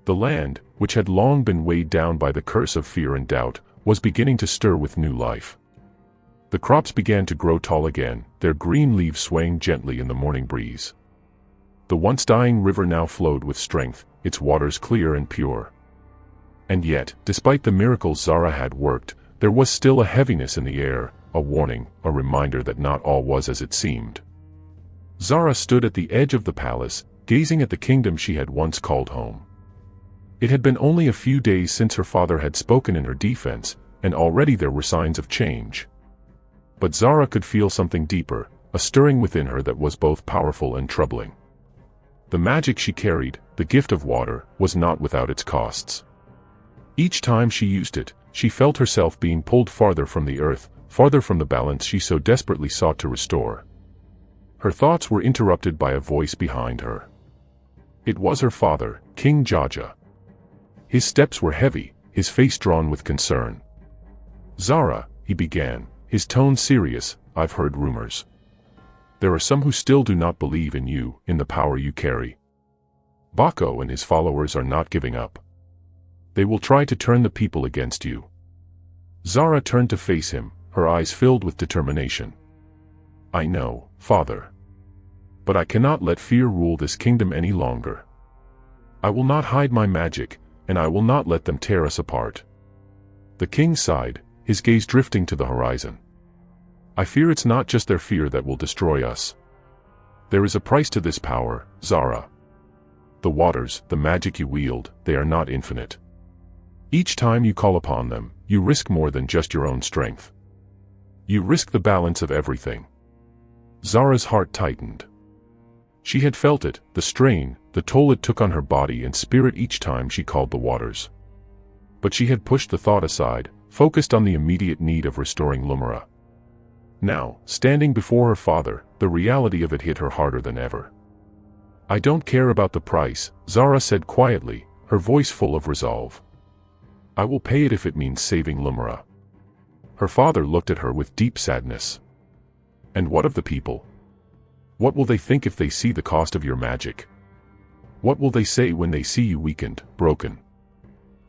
The land, which had long been weighed down by the curse of fear and doubt, was beginning to stir with new life. The crops began to grow tall again, their green leaves swaying gently in the morning breeze. The once dying river now flowed with strength, its waters clear and pure. And yet, despite the miracles Zara had worked, there was still a heaviness in the air, a warning, a reminder that not all was as it seemed. Zara stood at the edge of the palace, gazing at the kingdom she had once called home. It had been only a few days since her father had spoken in her defense, and already there were signs of change. But Zara could feel something deeper, a stirring within her that was both powerful and troubling. The magic she carried, the gift of water, was not without its costs. Each time she used it, she felt herself being pulled farther from the earth, farther from the balance she so desperately sought to restore. Her thoughts were interrupted by a voice behind her. It was her father, King Jaja. His steps were heavy, his face drawn with concern. Zara, he began, his tone serious, I've heard rumors. There are some who still do not believe in you, in the power you carry. Baco and his followers are not giving up. They will try to turn the people against you. Zara turned to face him, her eyes filled with determination. I know, father. But I cannot let fear rule this kingdom any longer. I will not hide my magic, and I will not let them tear us apart. The king sighed, his gaze drifting to the horizon. I fear it's not just their fear that will destroy us. There is a price to this power, Zara. The waters, the magic you wield, they are not infinite. Each time you call upon them, you risk more than just your own strength. You risk the balance of everything. Zara's heart tightened. She had felt it, the strain, the toll it took on her body and spirit each time she called the waters. But she had pushed the thought aside, focused on the immediate need of restoring Lumara. Now, standing before her father, the reality of it hit her harder than ever. I don't care about the price, Zara said quietly, her voice full of resolve. I will pay it if it means saving Lumara. Her father looked at her with deep sadness. And what of the people? What will they think if they see the cost of your magic? What will they say when they see you weakened, broken?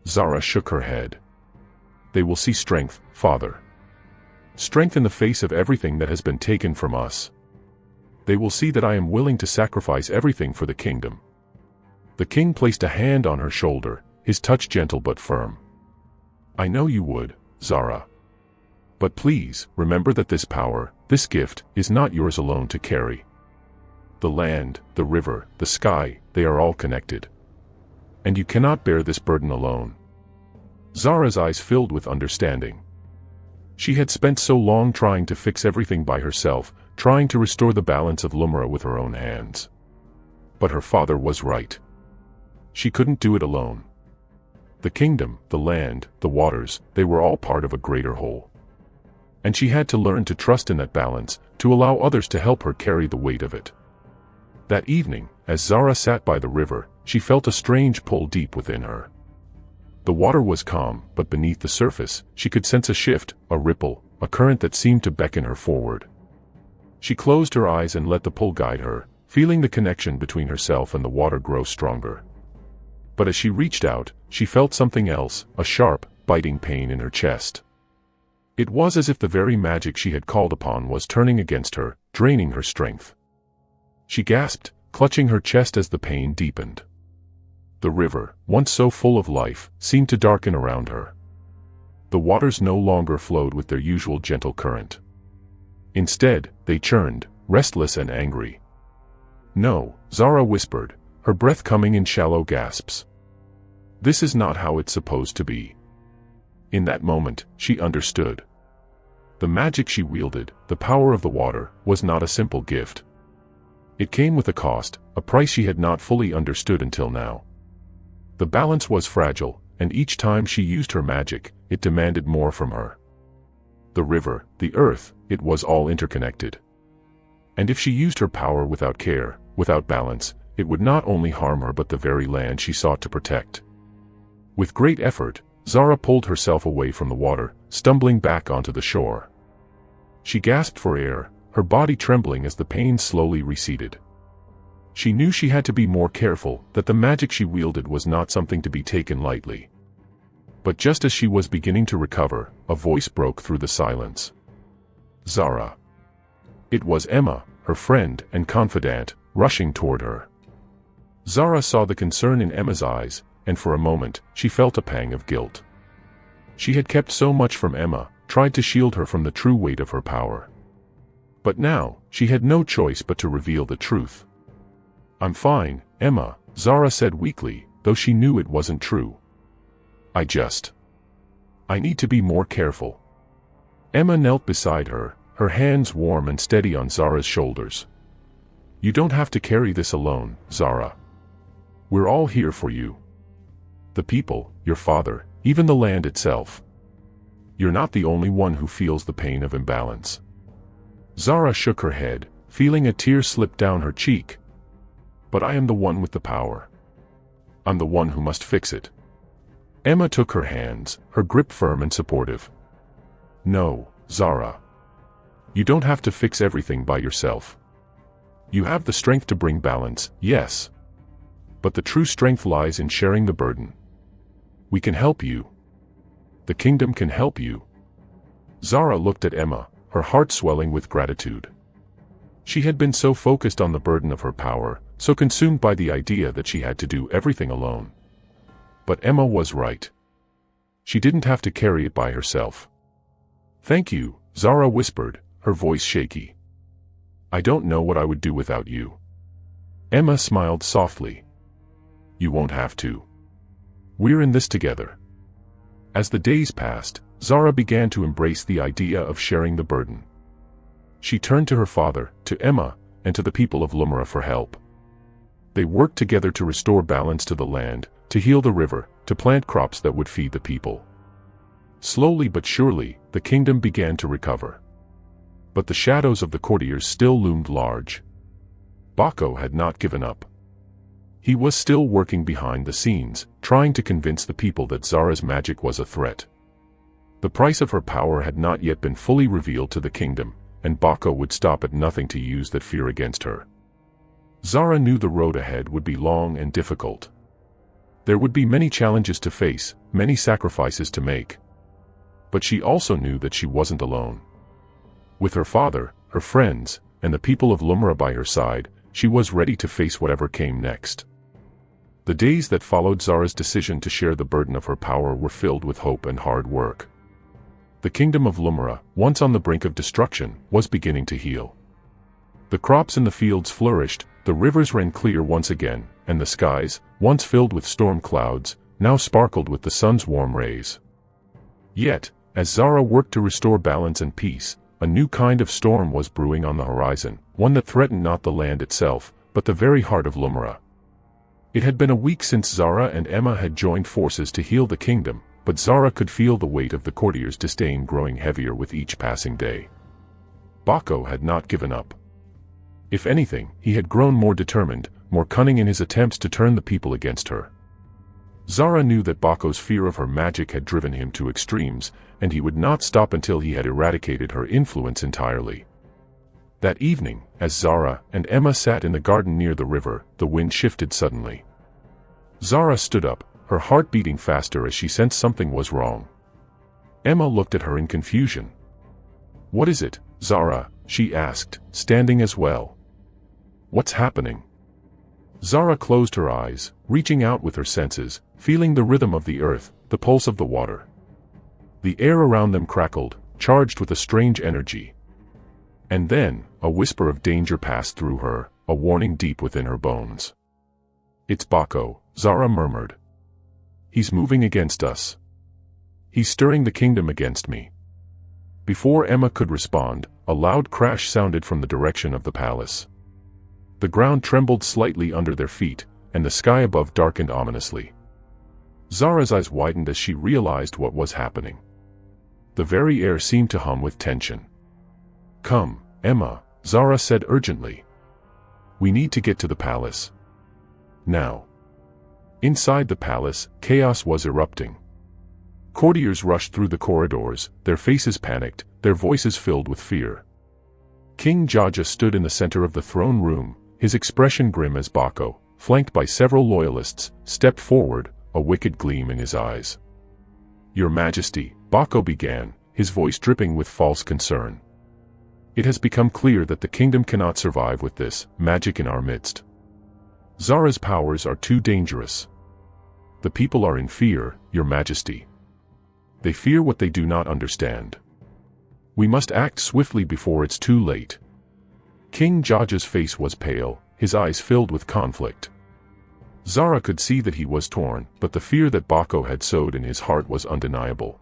Zara shook her head. They will see strength, Father. Strength in the face of everything that has been taken from us. They will see that I am willing to sacrifice everything for the kingdom. The king placed a hand on her shoulder, his touch gentle but firm. I know you would, Zara. But please, remember that this power, this gift, is not yours alone to carry. The land, the river, the sky, they are all connected. And you cannot bear this burden alone. Zara's eyes filled with understanding. She had spent so long trying to fix everything by herself, trying to restore the balance of Lumra with her own hands. But her father was right. She couldn't do it alone. The kingdom, the land, the waters, they were all part of a greater whole. And she had to learn to trust in that balance, to allow others to help her carry the weight of it. That evening, as Zara sat by the river, she felt a strange pull deep within her. The water was calm, but beneath the surface, she could sense a shift, a ripple, a current that seemed to beckon her forward. She closed her eyes and let the pull guide her, feeling the connection between herself and the water grow stronger. But as she reached out, she felt something else, a sharp, biting pain in her chest. It was as if the very magic she had called upon was turning against her, draining her strength. She gasped, clutching her chest as the pain deepened. The river, once so full of life, seemed to darken around her. The waters no longer flowed with their usual gentle current. Instead, they churned, restless and angry. No, Zara whispered, her breath coming in shallow gasps. This is not how it's supposed to be. In that moment, she understood. The magic she wielded, the power of the water, was not a simple gift. It came with a cost, a price she had not fully understood until now. The balance was fragile, and each time she used her magic, it demanded more from her. The river, the earth, it was all interconnected. And if she used her power without care, without balance, it would not only harm her but the very land she sought to protect. With great effort, Zara pulled herself away from the water, stumbling back onto the shore. She gasped for air, her body trembling as the pain slowly receded. She knew she had to be more careful, that the magic she wielded was not something to be taken lightly. But just as she was beginning to recover, a voice broke through the silence. Zara. It was Emma, her friend and confidant, rushing toward her. Zara saw the concern in Emma's eyes, and for a moment, she felt a pang of guilt. She had kept so much from Emma, tried to shield her from the true weight of her power. But now, she had no choice but to reveal the truth. I'm fine, Emma, Zara said weakly, though she knew it wasn't true. I need to be more careful. Emma knelt beside her, her hands warm and steady on Zara's shoulders. You don't have to carry this alone, Zara. We're all here for you. The people, your father, even the land itself. You're not the only one who feels the pain of imbalance. Zara shook her head, feeling a tear slip down her cheek. But I am the one with the power. I'm the one who must fix it. Emma took her hands, her grip firm and supportive. No, Zara. You don't have to fix everything by yourself. You have the strength to bring balance, yes. But the true strength lies in sharing the burden. We can help you. The kingdom can help you. Zara looked at Emma, her heart swelling with gratitude. She had been so focused on the burden of her power, so consumed by the idea that she had to do everything alone. But Emma was right. She didn't have to carry it by herself. Thank you, Zara whispered, her voice shaky. I don't know what I would do without you. Emma smiled softly. You won't have to. We're in this together. As the days passed, Zara began to embrace the idea of sharing the burden. She turned to her father, to Emma, and to the people of Lumra for help. They worked together to restore balance to the land, to heal the river, to plant crops that would feed the people. Slowly but surely, the kingdom began to recover. But the shadows of the courtiers still loomed large. Baco had not given up. He was still working behind the scenes, trying to convince the people that Zara's magic was a threat. The price of her power had not yet been fully revealed to the kingdom, and Bako would stop at nothing to use that fear against her. Zara knew the road ahead would be long and difficult. There would be many challenges to face, many sacrifices to make. But she also knew that she wasn't alone. With her father, her friends, and the people of Lumra by her side, she was ready to face whatever came next. The days that followed Zara's decision to share the burden of her power were filled with hope and hard work. The kingdom of Lumra, once on the brink of destruction, was beginning to heal. The crops in the fields flourished, the rivers ran clear once again, and the skies, once filled with storm clouds, now sparkled with the sun's warm rays. Yet, as Zara worked to restore balance and peace, a new kind of storm was brewing on the horizon, one that threatened not the land itself, but the very heart of Lumra. It had been a week since Zara and Emma had joined forces to heal the kingdom, but Zara could feel the weight of the courtiers' disdain growing heavier with each passing day. Bako had not given up. If anything, he had grown more determined, more cunning in his attempts to turn the people against her. Zara knew that Bako's fear of her magic had driven him to extremes, and he would not stop until he had eradicated her influence entirely. That evening, as Zara and Emma sat in the garden near the river, the wind shifted suddenly. Zara stood up, her heart beating faster as she sensed something was wrong. Emma looked at her in confusion. "What is it, Zara?" she asked, standing as well. "What's happening?" Zara closed her eyes, reaching out with her senses, feeling the rhythm of the earth, the pulse of the water. The air around them crackled, charged with a strange energy. And then, a whisper of danger passed through her, a warning deep within her bones. "It's Bako," Zara murmured. "He's moving against us. He's stirring the kingdom against me." Before Emma could respond, a loud crash sounded from the direction of the palace. The ground trembled slightly under their feet, and the sky above darkened ominously. Zara's eyes widened as she realized what was happening. The very air seemed to hum with tension. "Come, Emma," Zara said urgently. "We need to get to the palace. Now." Inside the palace, chaos was erupting. Courtiers rushed through the corridors, their faces panicked, their voices filled with fear. King Jaja stood in the center of the throne room, his expression grim as Bako, flanked by several loyalists, stepped forward, a wicked gleam in his eyes. "Your Majesty," Bako began, his voice dripping with false concern. "It has become clear that the kingdom cannot survive with this magic in our midst. Zara's powers are too dangerous. The people are in fear, Your Majesty. They fear what they do not understand. We must act swiftly before it's too late." King Jaja's face was pale, his eyes filled with conflict. Zara could see that he was torn, but the fear that Bako had sowed in his heart was undeniable.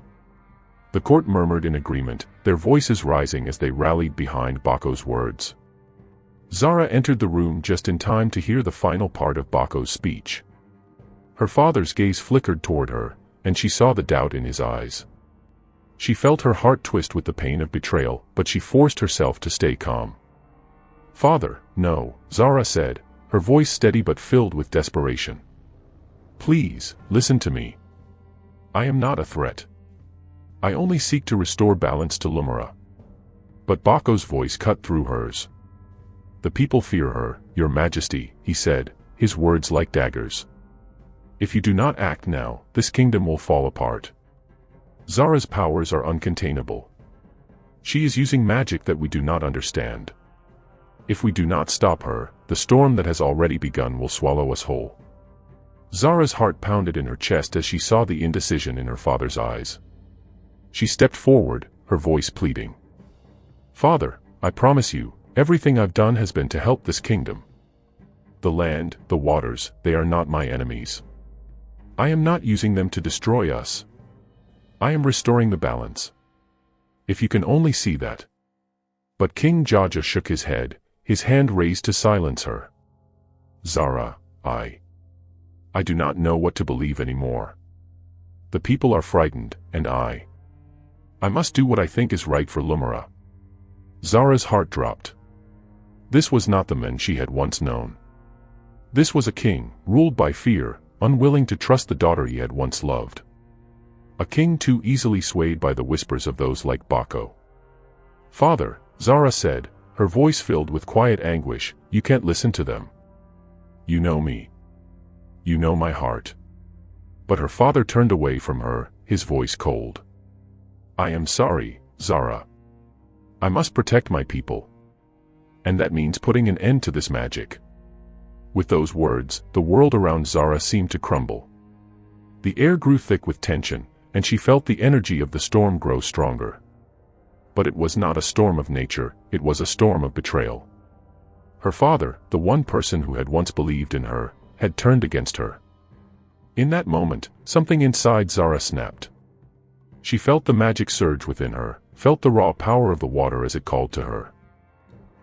The court murmured in agreement, their voices rising as they rallied behind Bako's words. Zara entered the room just in time to hear the final part of Bako's speech. Her father's gaze flickered toward her, and she saw the doubt in his eyes. She felt her heart twist with the pain of betrayal, but she forced herself to stay calm. "Father, no," Zara said, her voice steady but filled with desperation. "Please, listen to me. I am not a threat. I only seek to restore balance to Lumra." But Bako's voice cut through hers. "The people fear her, Your Majesty," he said, his words like daggers. "If you do not act now, this kingdom will fall apart. Zara's powers are uncontainable. She is using magic that we do not understand. If we do not stop her, the storm that has already begun will swallow us whole." Zara's heart pounded in her chest as she saw the indecision in her father's eyes. She stepped forward, her voice pleading. "Father, I promise you, everything I've done has been to help this kingdom. The land, the waters, they are not my enemies. I am not using them to destroy us. I am restoring the balance. If you can only see that." But King Jaja shook his head, his hand raised to silence her. "Zara, I do not know what to believe anymore. The people are frightened, and I must do what I think is right for Lumra." Zara's heart dropped. This was not the man she had once known. This was a king, ruled by fear, unwilling to trust the daughter he had once loved. A king too easily swayed by the whispers of those like Bako. "Father," Zara said, her voice filled with quiet anguish, "You can't listen to them. You know me. You know my heart." But her father turned away from her, his voice cold. "I am sorry, Zara. I must protect my people. And that means putting an end to this magic." With those words, the world around Zara seemed to crumble. The air grew thick with tension, and she felt the energy of the storm grow stronger. But it was not a storm of nature, it was a storm of betrayal. Her father, the one person who had once believed in her, had turned against her. In that moment, something inside Zara snapped. She felt the magic surge within her, felt the raw power of the water as it called to her.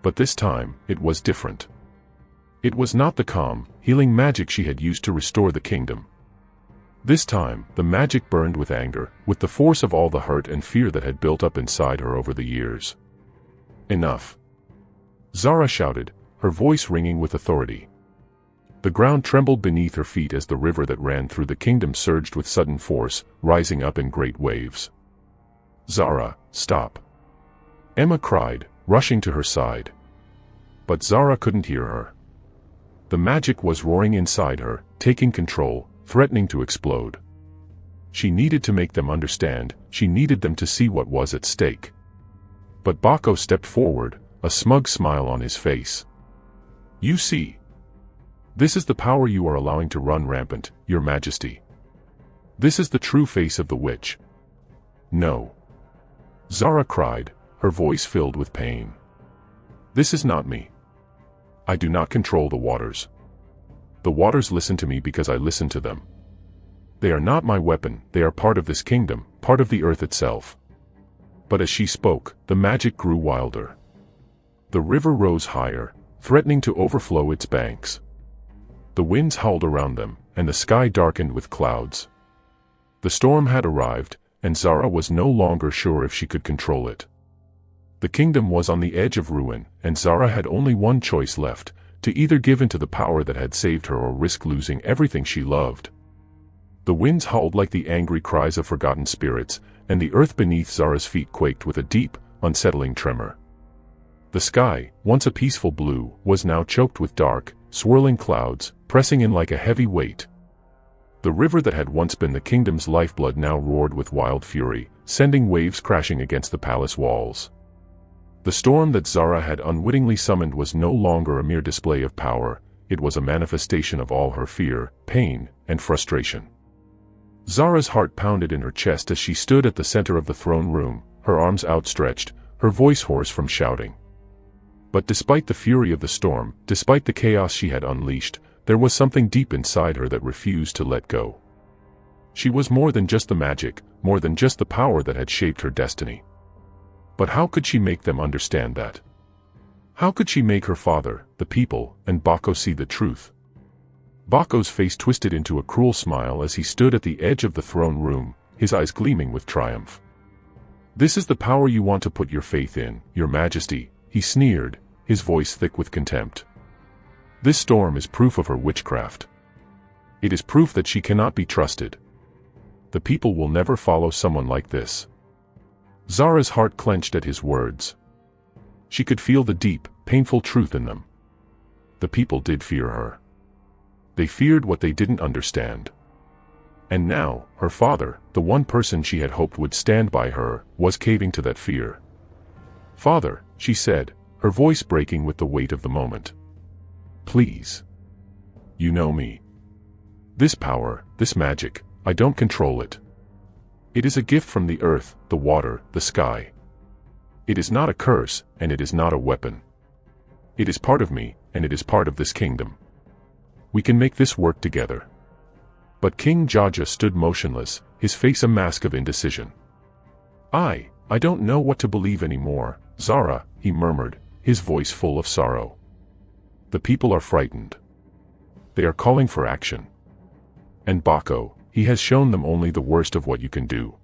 But this time, it was different. It was not the calm, healing magic she had used to restore the kingdom. This time, the magic burned with anger, with the force of all the hurt and fear that had built up inside her over the years. "Enough!" Zara shouted, her voice ringing with authority. The ground trembled beneath her feet as the river that ran through the kingdom surged with sudden force, rising up in great waves. "Zara, stop!" Emma cried, rushing to her side. But Zara couldn't hear her. The magic was roaring inside her, taking control, threatening to explode. She needed to make them understand, she needed them to see what was at stake. But Baco stepped forward, a smug smile on his face. "You see. This is the power you are allowing to run rampant, Your Majesty. This is the true face of the witch." "No!" Zara cried, her voice filled with pain. "This is not me. I do not control the waters. The waters listen to me because I listen to them. They are not my weapon, they are part of this kingdom, part of the earth itself." But as she spoke, the magic grew wilder. The river rose higher, threatening to overflow its banks. The winds howled around them, and the sky darkened with clouds. The storm had arrived, and Zara was no longer sure if she could control it. The kingdom was on the edge of ruin, and Zara had only one choice left, to either give in to the power that had saved her or risk losing everything she loved. The winds howled like the angry cries of forgotten spirits, and the earth beneath Zara's feet quaked with a deep, unsettling tremor. The sky, once a peaceful blue, was now choked with dark, swirling clouds, pressing in like a heavy weight. The river that had once been the kingdom's lifeblood now roared with wild fury, sending waves crashing against the palace walls. The storm that Zara had unwittingly summoned was no longer a mere display of power, it was a manifestation of all her fear, pain, and frustration. Zara's heart pounded in her chest as she stood at the center of the throne room, her arms outstretched, her voice hoarse from shouting. But despite the fury of the storm, despite the chaos she had unleashed, there was something deep inside her that refused to let go. She was more than just the magic, more than just the power that had shaped her destiny. But how could she make them understand that? How could she make her father, the people, and Baco see the truth? Baco's face twisted into a cruel smile as he stood at the edge of the throne room, his eyes gleaming with triumph. "This is the power you want to put your faith in, Your Majesty," he sneered, his voice thick with contempt. "This storm is proof of her witchcraft. It is proof that she cannot be trusted. The people will never follow someone like this." Zara's heart clenched at his words. She could feel the deep, painful truth in them. The people did fear her. They feared what they didn't understand. And now, her father, the one person she had hoped would stand by her, was caving to that fear. "Father," she said, her voice breaking with the weight of the moment. "Please. You know me. This power, this magic, I don't control it. It is a gift from the earth, the water, the sky. It is not a curse, and it is not a weapon. It is part of me, and it is part of this kingdom. We can make this work together." But King Jaja stood motionless, his face a mask of indecision. I don't know what to believe anymore, Zara," he murmured, his voice full of sorrow. "The people are frightened. They are calling for action. And Baco, he has shown them only the worst of what you can do."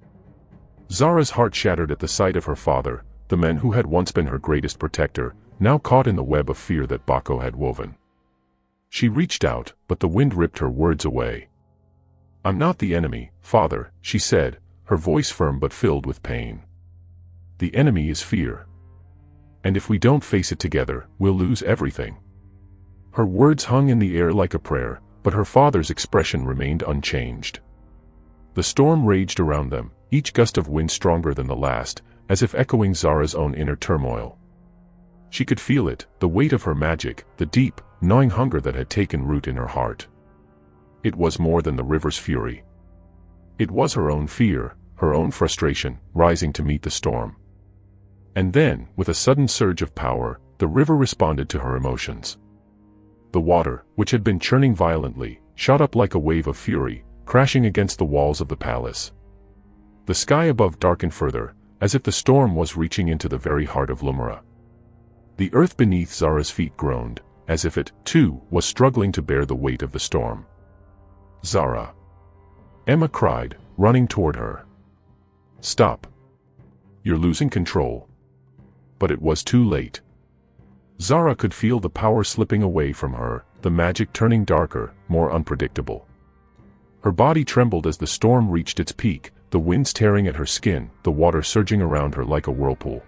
Zara's heart shattered at the sight of her father, the man who had once been her greatest protector, now caught in the web of fear that Baco had woven. She reached out, but the wind ripped her words away. "I'm not the enemy, father," she said, her voice firm but filled with pain. "The enemy is fear. And if we don't face it together, we'll lose everything." Her words hung in the air like a prayer, but her father's expression remained unchanged. The storm raged around them, each gust of wind stronger than the last, as if echoing Zara's own inner turmoil. She could feel it, the weight of her magic, the deep, gnawing hunger that had taken root in her heart. It was more than the river's fury. It was her own fear, her own frustration, rising to meet the storm. And then, with a sudden surge of power, the river responded to her emotions. The water, which had been churning violently, shot up like a wave of fury, crashing against the walls of the palace. The sky above darkened further, as if the storm was reaching into the very heart of Lumira. The earth beneath Zara's feet groaned, as if it, too, was struggling to bear the weight of the storm. "Zara!" Emma cried, running toward her. "Stop. You're losing control." But it was too late. Zara could feel the power slipping away from her, the magic turning darker, more unpredictable. Her body trembled as the storm reached its peak, the winds tearing at her skin, the water surging around her like a whirlpool.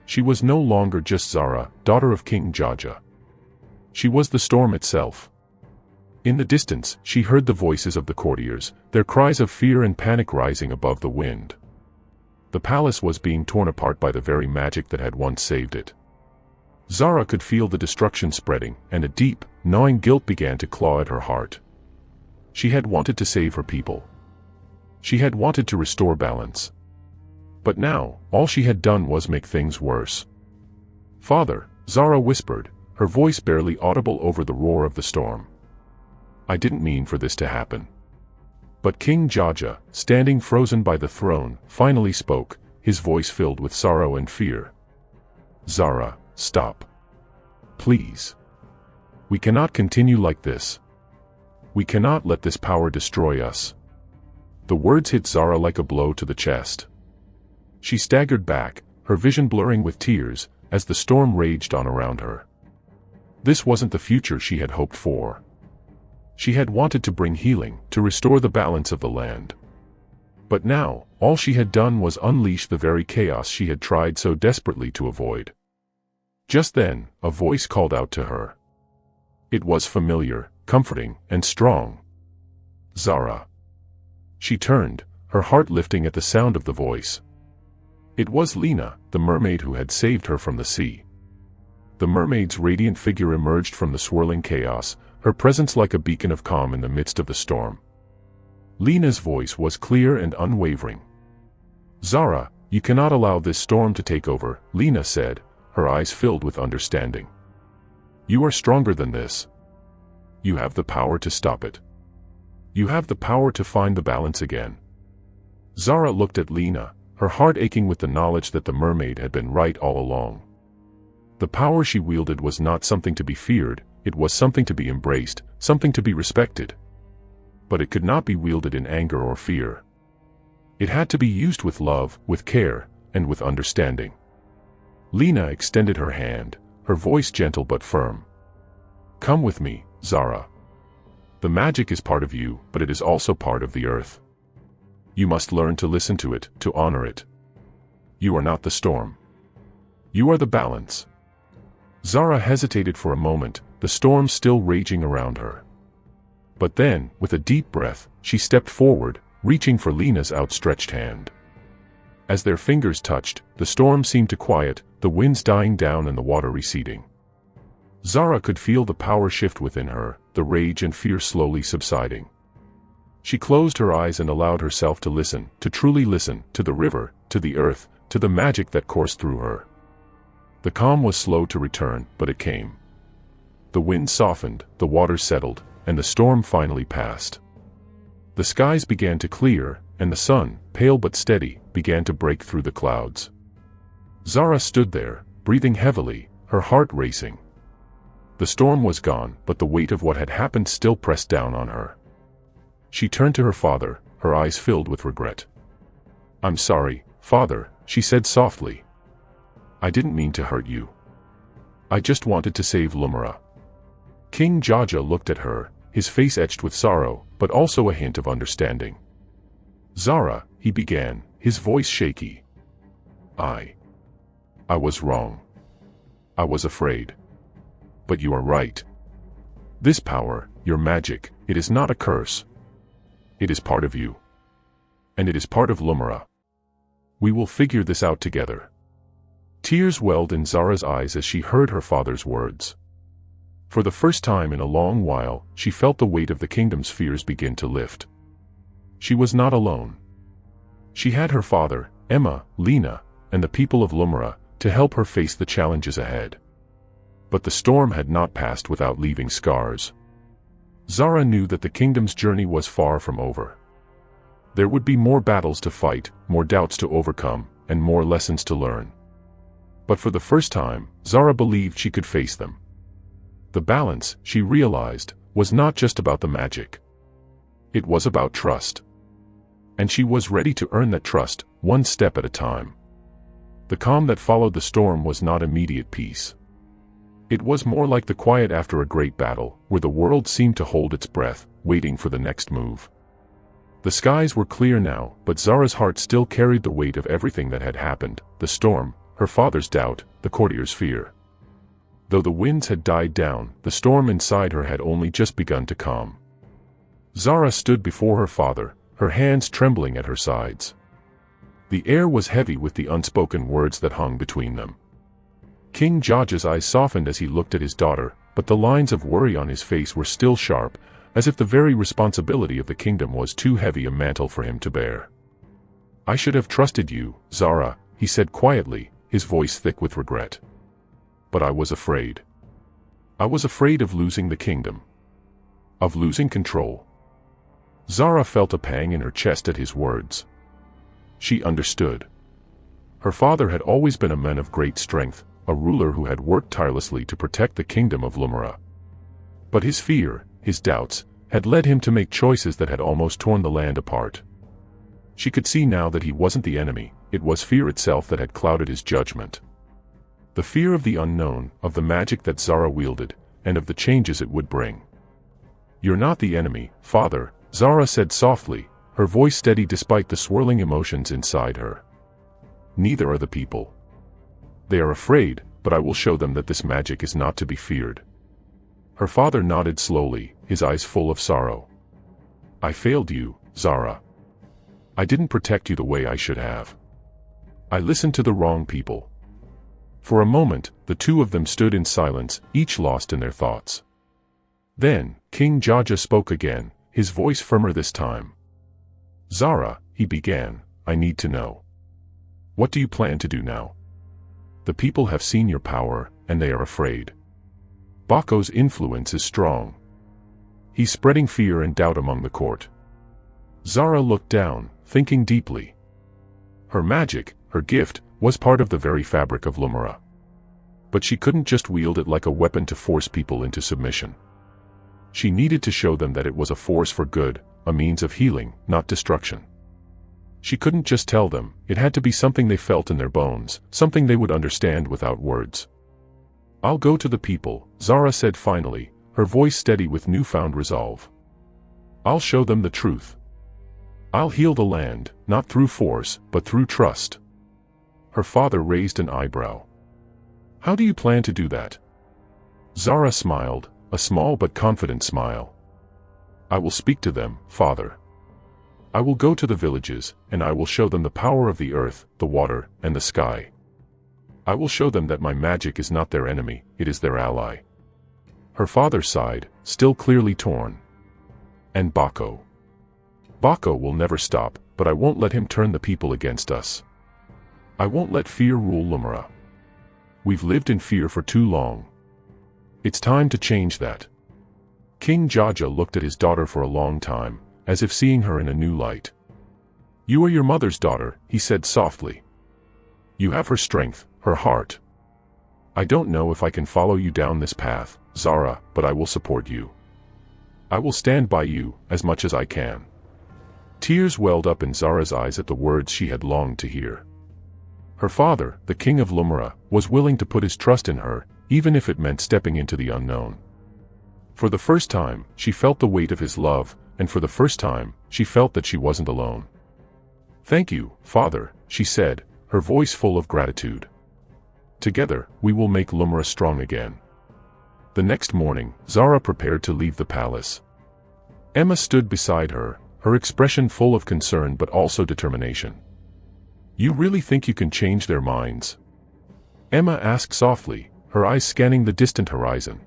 She was no longer just Zara, daughter of King Jaja. She was the storm itself. In the distance, she heard the voices of the courtiers, their cries of fear and panic rising above the wind. The palace was being torn apart by the very magic that had once saved it. Zara could feel the destruction spreading, and a deep, gnawing guilt began to claw at her heart. She had wanted to save her people. She had wanted to restore balance. But now, all she had done was make things worse. "Father," Zara whispered, her voice barely audible over the roar of the storm. "I didn't mean for this to happen." But King Jaja, standing frozen by the throne, finally spoke, his voice filled with sorrow and fear. "Zara, stop. Please. We cannot continue like this. We cannot let this power destroy us." The words hit Zara like a blow to the chest. She staggered back, her vision blurring with tears, as the storm raged on around her. This wasn't the future she had hoped for. She had wanted to bring healing, to restore the balance of the land. But now, all she had done was unleash the very chaos she had tried so desperately to avoid. Just then, a voice called out to her. It was familiar, comforting, and strong. "Zara." She turned, her heart lifting at the sound of the voice. It was Lena, the mermaid who had saved her from the sea. The mermaid's radiant figure emerged from the swirling chaos, her presence like a beacon of calm in the midst of the storm. Lena's voice was clear and unwavering. "Zara, you cannot allow this storm to take over," Lena said, her eyes filled with understanding. "You are stronger than this. You have the power to stop it. You have the power to find the balance again." Zara looked at Lena, her heart aching with the knowledge that the mermaid had been right all along. The power she wielded was not something to be feared, it was something to be embraced, something to be respected. But it could not be wielded in anger or fear. It had to be used with love, with care, and with understanding. Lena extended her hand, her voice gentle but firm. "Come with me, Zara. The magic is part of you, but it is also part of the earth. You must learn to listen to it, to honor it. You are not the storm. You are the balance." Zara hesitated for a moment, the storm still raging around her. But then, with a deep breath, she stepped forward, reaching for Lena's outstretched hand. As their fingers touched, the storm seemed to quiet, the winds dying down and the water receding. Zara could feel the power shift within her, the rage and fear slowly subsiding. She closed her eyes and allowed herself to listen, to truly listen, to the river, to the earth, to the magic that coursed through her. The calm was slow to return, but it came. The wind softened, the water settled, and the storm finally passed. The skies began to clear, and the sun, pale but steady, began to break through the clouds. Zara stood there, breathing heavily, her heart racing. The storm was gone, but the weight of what had happened still pressed down on her. She turned to her father, her eyes filled with regret. "I'm sorry, Father," she said softly. "I didn't mean to hurt you. I just wanted to save Lumira." King Jaja looked at her, his face etched with sorrow, but also a hint of understanding. "Zara," he began, his voice shaky. I was wrong. I was afraid. But you are right. This power, your magic, it is not a curse. It is part of you. And it is part of Lumara. We will figure this out together. Tears welled in Zara's eyes as she heard her father's words. For the first time in a long while, she felt the weight of the kingdom's fears begin to lift. She was not alone. She had her father, Emma, Lena, and the people of Lumara to help her face the challenges ahead. But the storm had not passed without leaving scars. Zara knew that the kingdom's journey was far from over. There would be more battles to fight, more doubts to overcome, and more lessons to learn. But for the first time, Zara believed she could face them. The balance, she realized, was not just about the magic. It was about trust. And she was ready to earn that trust, one step at a time. The calm that followed the storm was not immediate peace. It was more like the quiet after a great battle, where the world seemed to hold its breath, waiting for the next move. The skies were clear now, but Zara's heart still carried the weight of everything that had happened, the storm, her father's doubt, the courtier's fear. Though the winds had died down, the storm inside her had only just begun to calm. Zara stood before her father, her hands trembling at her sides. The air was heavy with the unspoken words that hung between them. King Jaja's eyes softened as he looked at his daughter, but the lines of worry on his face were still sharp, as if the very responsibility of the kingdom was too heavy a mantle for him to bear. "I should have trusted you, Zara," he said quietly, his voice thick with regret. "But I was afraid. I was afraid of losing the kingdom. Of losing control." Zara felt a pang in her chest at his words. She understood. Her father had always been a man of great strength, a ruler who had worked tirelessly to protect the kingdom of Lumara. But his fear, his doubts, had led him to make choices that had almost torn the land apart. She could see now that he wasn't the enemy, it was fear itself that had clouded his judgment. The fear of the unknown, of the magic that Zara wielded, and of the changes it would bring. "You're not the enemy, father," Zara said softly, her voice steady despite the swirling emotions inside her. "Neither are the people. They are afraid, but I will show them that this magic is not to be feared." Her father nodded slowly, his eyes full of sorrow. "I failed you, Zara. I didn't protect you the way I should have. I listened to the wrong people." For a moment, the two of them stood in silence, each lost in their thoughts. Then, King Jaja spoke again, his voice firmer this time. "Zara," he began, "I need to know. What do you plan to do now? The people have seen your power, and they are afraid. Bako's influence is strong. He's spreading fear and doubt among the court." Zara looked down, thinking deeply. Her magic, her gift, was part of the very fabric of Lumara. But she couldn't just wield it like a weapon to force people into submission. She needed to show them that it was a force for good, a means of healing, not destruction. She couldn't just tell them, it had to be something they felt in their bones, something they would understand without words. "I'll go to the people," Zara said finally, her voice steady with newfound resolve. "I'll show them the truth. I'll heal the land, not through force, but through trust." Her father raised an eyebrow. "How do you plan to do that?" Zara smiled, a small but confident smile. "I will speak to them, father. I will go to the villages, and I will show them the power of the earth, the water, and the sky. I will show them that my magic is not their enemy, it is their ally." Her father sighed, still clearly torn. "And Bako. Bako will never stop, but I won't let him turn the people against us. I won't let fear rule Lumara. We've lived in fear for too long. It's time to change that." King Jaja looked at his daughter for a long time, as if seeing her in a new light. "You are your mother's daughter," he said softly. "You have her strength, her heart. I don't know if I can follow you down this path, Zara, but I will support you. I will stand by you, as much as I can." Tears welled up in Zara's eyes at the words she had longed to hear. Her father, the king of Lumara, was willing to put his trust in her, even if it meant stepping into the unknown. For the first time, she felt the weight of his love, and for the first time, she felt that she wasn't alone. "Thank you, father," she said, her voice full of gratitude. Together, we will make Lumra strong again. The next morning, Zara prepared to leave the palace. Emma stood beside her, her expression full of concern but also determination. You really think you can change their minds? Emma asked softly, her eyes scanning the distant horizon.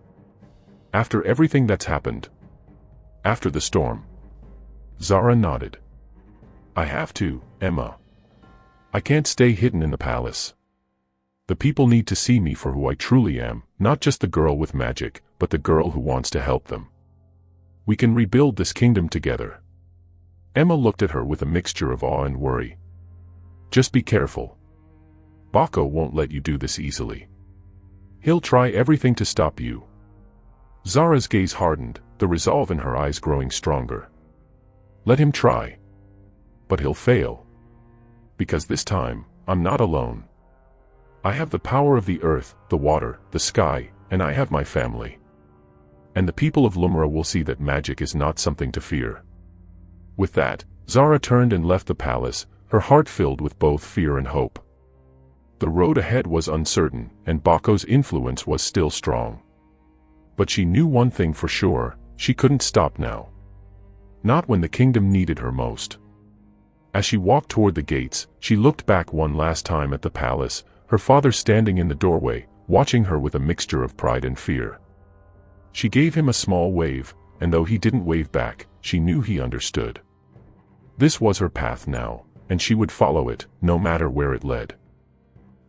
After everything that's happened? After the storm? Zara nodded. I have to, Emma. I can't stay hidden in the palace. The people need to see me for who I truly am, not just the girl with magic, but the girl who wants to help them. We can rebuild this kingdom together. Emma looked at her with a mixture of awe and worry. Just be careful. Baco won't let you do this easily. He'll try everything to stop you. Zara's gaze hardened, the resolve in her eyes growing stronger. Let him try. But he'll fail. Because this time, I'm not alone. I have the power of the earth, the water, the sky, and I have my family. And the people of Lumra will see that magic is not something to fear. With that, Zara turned and left the palace, her heart filled with both fear and hope. The road ahead was uncertain, and Baco's influence was still strong. But she knew one thing for sure, she couldn't stop now. Not when the kingdom needed her most. As she walked toward the gates, she looked back one last time at the palace, her father standing in the doorway, watching her with a mixture of pride and fear. She gave him a small wave, and though he didn't wave back, she knew he understood. This was her path now, and she would follow it, no matter where it led.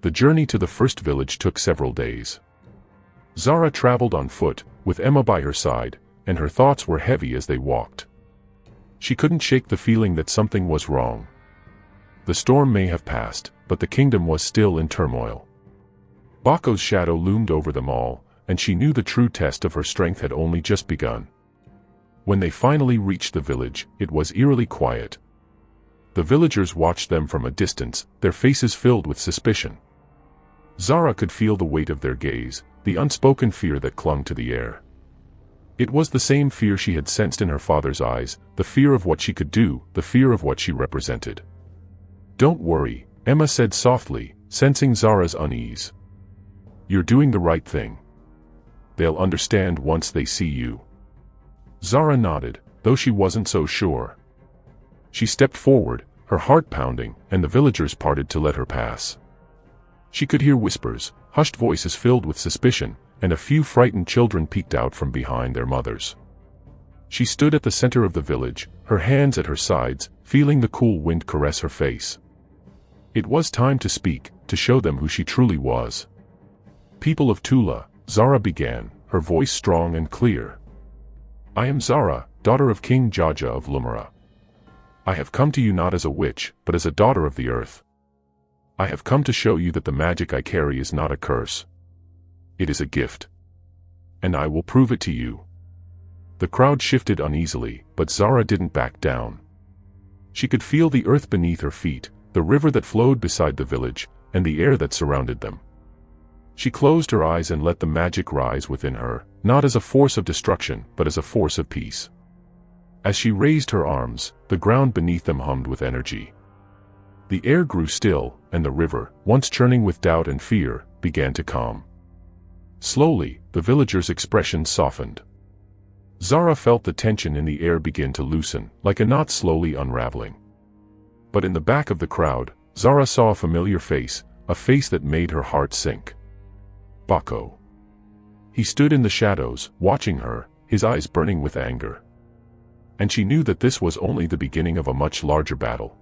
The journey to the first village took several days. Zara traveled on foot, with Emma by her side, and her thoughts were heavy as they walked. She couldn't shake the feeling that something was wrong. The storm may have passed, but the kingdom was still in turmoil. Baco's shadow loomed over them all, and she knew the true test of her strength had only just begun. When they finally reached the village, it was eerily quiet. The villagers watched them from a distance, their faces filled with suspicion. Zara could feel the weight of their gaze, the unspoken fear that clung to the air. It was the same fear she had sensed in her father's eyes, the fear of what she could do, the fear of what she represented. Don't worry, Emma said softly, sensing Zara's unease. You're doing the right thing. They'll understand once they see you. Zara nodded, though she wasn't so sure. She stepped forward, her heart pounding, and the villagers parted to let her pass. She could hear whispers, hushed voices filled with suspicion, and a few frightened children peeked out from behind their mothers. She stood at the center of the village, her hands at her sides, feeling the cool wind caress her face. It was time to speak, to show them who she truly was. People of Tula, Zara began, her voice strong and clear. I am Zara, daughter of King Jaja of Lumra. I have come to you not as a witch, but as a daughter of the earth. I have come to show you that the magic I carry is not a curse. It is a gift. And I will prove it to you. The crowd shifted uneasily, but Zara didn't back down. She could feel the earth beneath her feet, the river that flowed beside the village, and the air that surrounded them. She closed her eyes and let the magic rise within her, not as a force of destruction, but as a force of peace. As she raised her arms, the ground beneath them hummed with energy. The air grew still, and the river, once churning with doubt and fear, began to calm. Slowly, the villagers' expressions softened. Zara felt the tension in the air begin to loosen, like a knot slowly unraveling. But in the back of the crowd, Zara saw a familiar face, a face that made her heart sink. Baco. He stood in the shadows, watching her, his eyes burning with anger. And she knew that this was only the beginning of a much larger battle.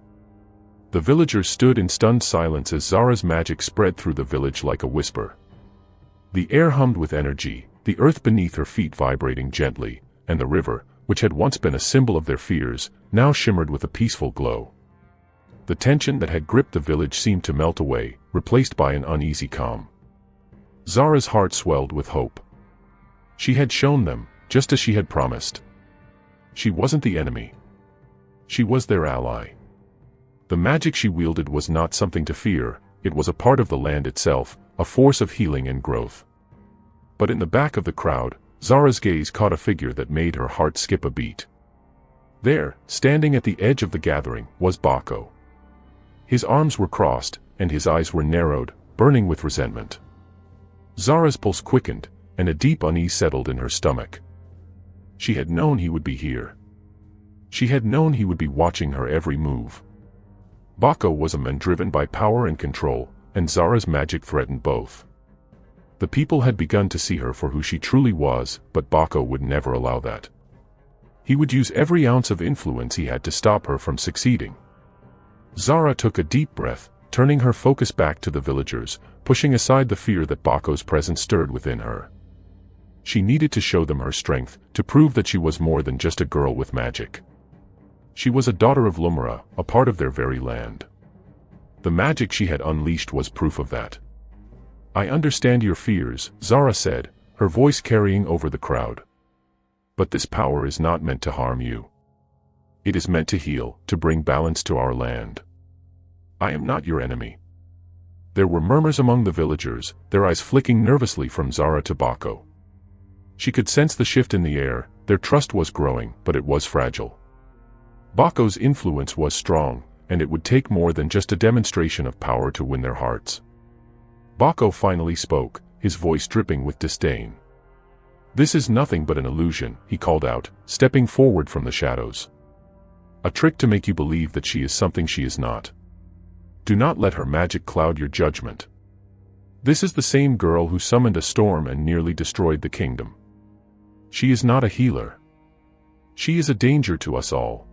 The villagers stood in stunned silence as Zara's magic spread through the village like a whisper. The air hummed with energy, the earth beneath her feet vibrating gently, and the river, which had once been a symbol of their fears, now shimmered with a peaceful glow. The tension that had gripped the village seemed to melt away, replaced by an uneasy calm. Zara's heart swelled with hope. She had shown them, just as she had promised. She wasn't the enemy. She was their ally. The magic she wielded was not something to fear, it was a part of the land itself, a force of healing and growth. But in the back of the crowd, Zara's gaze caught a figure that made her heart skip a beat. There, standing at the edge of the gathering, was Baco. His arms were crossed, and his eyes were narrowed, burning with resentment. Zara's pulse quickened, and a deep unease settled in her stomach. She had known he would be here. She had known he would be watching her every move. Bako was a man driven by power and control, and Zara's magic threatened both. The people had begun to see her for who she truly was, but Bako would never allow that. He would use every ounce of influence he had to stop her from succeeding. Zara took a deep breath, turning her focus back to the villagers, pushing aside the fear that Bako's presence stirred within her. She needed to show them her strength, to prove that she was more than just a girl with magic. She was a daughter of Lumara, a part of their very land. The magic she had unleashed was proof of that. "I understand your fears," Zara said, her voice carrying over the crowd. "But this power is not meant to harm you. It is meant to heal, to bring balance to our land. I am not your enemy." There were murmurs among the villagers, their eyes flicking nervously from Zara to Bako. She could sense the shift in the air, their trust was growing, but it was fragile. Bako's influence was strong, and it would take more than just a demonstration of power to win their hearts. Bako finally spoke, his voice dripping with disdain. "This is nothing but an illusion," he called out, stepping forward from the shadows. "A trick to make you believe that she is something she is not. Do not let her magic cloud your judgment. This is the same girl who summoned a storm and nearly destroyed the kingdom. She is not a healer. She is a danger to us all."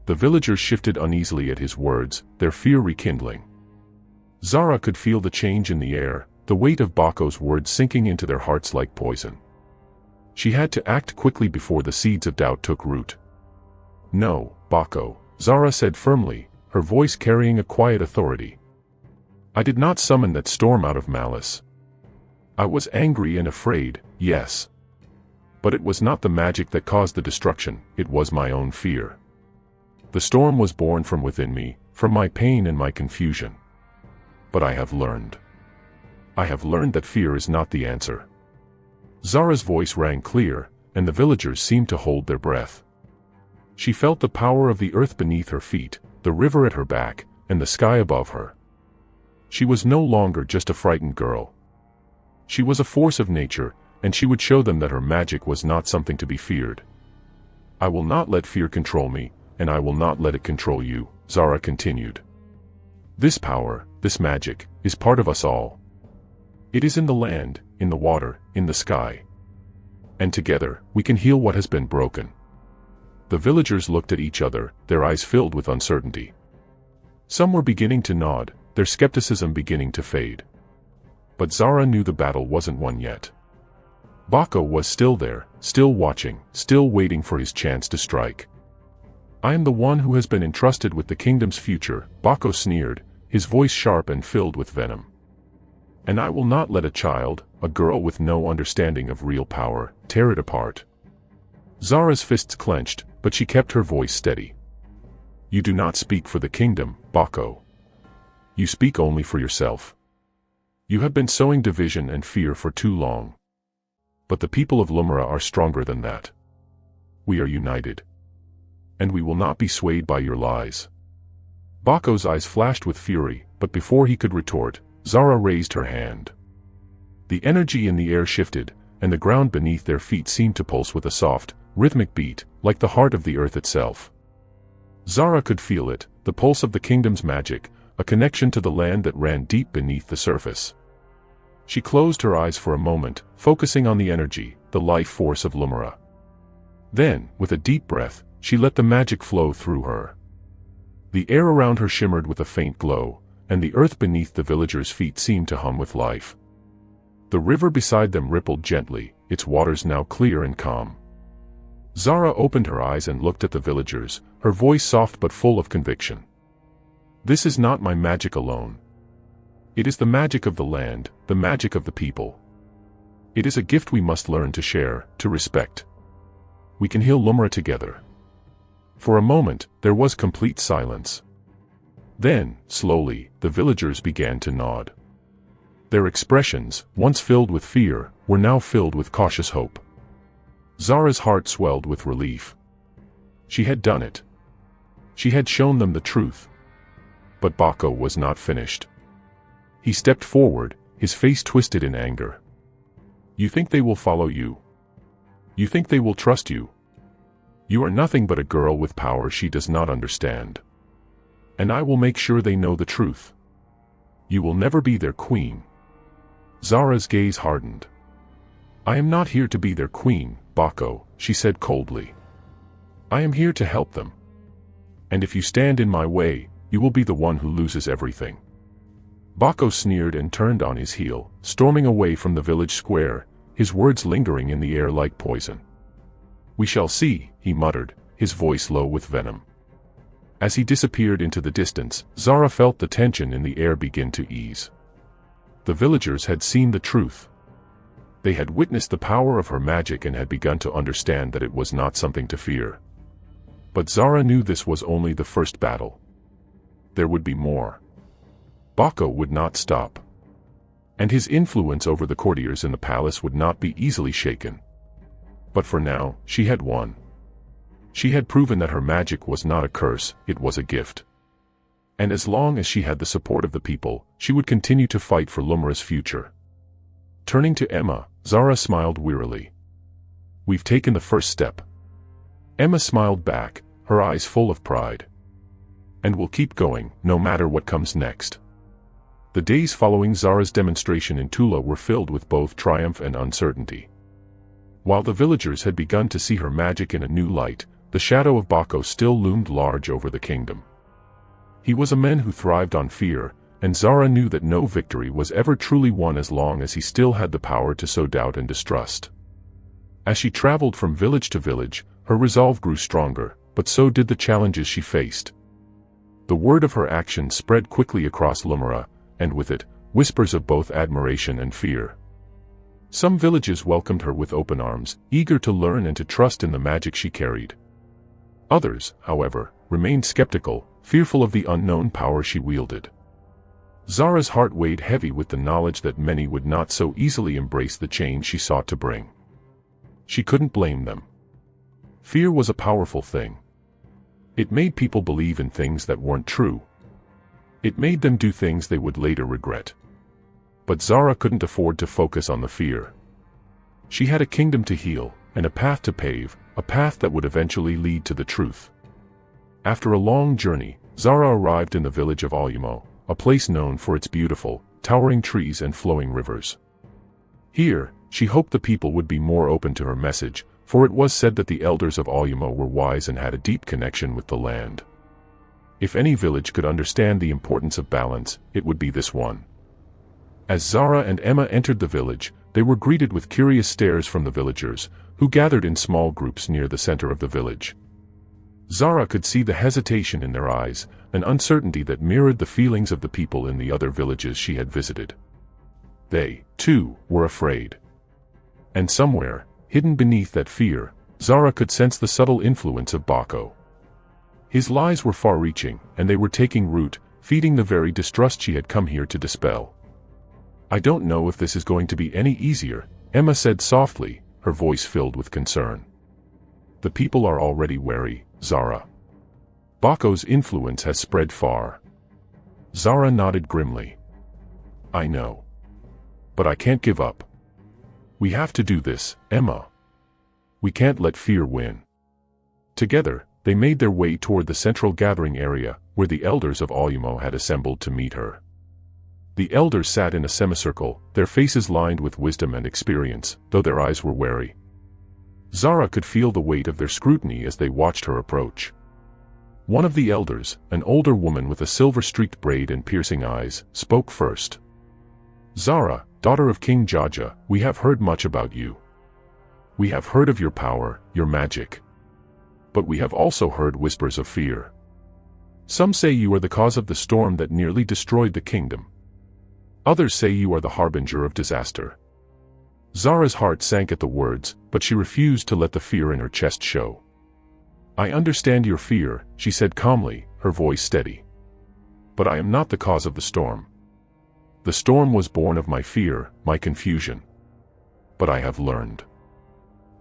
The villagers shifted uneasily at his words, their fear rekindling. Zara could feel the change in the air, the weight of Bako's words sinking into their hearts like poison. She had to act quickly before the seeds of doubt took root. "No, Bako," Zara said firmly, her voice carrying a quiet authority. "I did not summon that storm out of malice. I was angry and afraid, yes. But it was not the magic that caused the destruction, it was my own fear. The storm was born from within me, from my pain and my confusion. But I have learned. I have learned that fear is not the answer." Zara's voice rang clear, and the villagers seemed to hold their breath. She felt the power of the earth beneath her feet, the river at her back, and the sky above her. She was no longer just a frightened girl. She was a force of nature, and she would show them that her magic was not something to be feared. "I will not let fear control me, and I will not let it control you," Zara continued. "This power, this magic, is part of us all. It is in the land, in the water, in the sky. And together, we can heal what has been broken." The villagers looked at each other, their eyes filled with uncertainty. Some were beginning to nod, their skepticism beginning to fade. But Zara knew the battle wasn't won yet. Bako was still there, still watching, still waiting for his chance to strike. "I am the one who has been entrusted with the kingdom's future," Bako sneered, his voice sharp and filled with venom. "And I will not let a child, a girl with no understanding of real power, tear it apart." Zara's fists clenched, but she kept her voice steady. "You do not speak for the kingdom, Bako. You speak only for yourself. You have been sowing division and fear for too long. But the people of Lumara are stronger than that. We are united. And we will not be swayed by your lies." Bako's eyes flashed with fury, but before he could retort, Zara raised her hand. The energy in the air shifted, and the ground beneath their feet seemed to pulse with a soft, rhythmic beat, like the heart of the earth itself. Zara could feel it, the pulse of the kingdom's magic, a connection to the land that ran deep beneath the surface. She closed her eyes for a moment, focusing on the energy, the life force of Lumara. Then, with a deep breath, she let the magic flow through her. The air around her shimmered with a faint glow, and the earth beneath the villagers' feet seemed to hum with life. The river beside them rippled gently, its waters now clear and calm. Zara opened her eyes and looked at the villagers, her voice soft but full of conviction. "This is not my magic alone. It is the magic of the land, the magic of the people. It is a gift we must learn to share, to respect. We can heal Lumara together." For a moment, there was complete silence. Then, slowly, the villagers began to nod. Their expressions, once filled with fear, were now filled with cautious hope. Zara's heart swelled with relief. She had done it. She had shown them the truth. But Bako was not finished. He stepped forward, his face twisted in anger. You think they will follow you? You think they will trust you? You are nothing but a girl with power she does not understand. And I will make sure they know the truth. You will never be their queen. Zara's gaze hardened. I am not here to be their queen, Bako, she said coldly. I am here to help them. And if you stand in my way, you will be the one who loses everything. Bako sneered and turned on his heel, storming away from the village square, his words lingering in the air like poison. We shall see, he muttered, his voice low with venom. As he disappeared into the distance, Zara felt the tension in the air begin to ease. The villagers had seen the truth. They had witnessed the power of her magic and had begun to understand that it was not something to fear. But Zara knew this was only the first battle. There would be more. Bako would not stop. And his influence over the courtiers in the palace would not be easily shaken. But for now, she had won. She had proven that her magic was not a curse, it was a gift. And as long as she had the support of the people, she would continue to fight for Lumira's future. Turning to Emma, Zara smiled wearily. We've taken the first step. Emma smiled back, her eyes full of pride. And we'll keep going, no matter what comes next. The days following Zara's demonstration in Tula were filled with both triumph and uncertainty. While the villagers had begun to see her magic in a new light, the shadow of Bako still loomed large over the kingdom. He was a man who thrived on fear, and Zara knew that no victory was ever truly won as long as he still had the power to sow doubt and distrust. As she traveled from village to village, her resolve grew stronger, but so did the challenges she faced. The word of her action spread quickly across Lumira, and with it, whispers of both admiration and fear. Some villages welcomed her with open arms, eager to learn and to trust in the magic she carried. Others, however, remained skeptical, fearful of the unknown power she wielded. Zara's heart weighed heavy with the knowledge that many would not so easily embrace the change she sought to bring. She couldn't blame them. Fear was a powerful thing. It made people believe in things that weren't true. It made them do things they would later regret. But Zara couldn't afford to focus on the fear. She had a kingdom to heal, and a path to pave, a path that would eventually lead to the truth. After a long journey, Zara arrived in the village of Ayumo, a place known for its beautiful, towering trees and flowing rivers. Here, she hoped the people would be more open to her message, for it was said that the elders of Ayumo were wise and had a deep connection with the land. If any village could understand the importance of balance, it would be this one. As Zara and Emma entered the village, they were greeted with curious stares from the villagers, who gathered in small groups near the center of the village. Zara could see the hesitation in their eyes, an uncertainty that mirrored the feelings of the people in the other villages she had visited. They, too, were afraid. And somewhere, hidden beneath that fear, Zara could sense the subtle influence of Bako. His lies were far-reaching, and they were taking root, feeding the very distrust she had come here to dispel. I don't know if this is going to be any easier, Emma said softly, her voice filled with concern. The people are already wary, Zara. Bako's influence has spread far. Zara nodded grimly. I know. But I can't give up. We have to do this, Emma. We can't let fear win. Together, they made their way toward the central gathering area, where the elders of Ayumo had assembled to meet her. The elders sat in a semicircle, their faces lined with wisdom and experience, though their eyes were wary. Zara could feel the weight of their scrutiny as they watched her approach. One of the elders, an older woman with a silver-streaked braid and piercing eyes, spoke first. Zara, daughter of King Jaja, we have heard much about you. We have heard of your power, your magic. But we have also heard whispers of fear. Some say you are the cause of the storm that nearly destroyed the kingdom. Others say you are the harbinger of disaster. Zara's heart sank at the words, but she refused to let the fear in her chest show. I understand your fear, she said calmly, her voice steady. But I am not the cause of the storm. The storm was born of my fear, my confusion. But I have learned.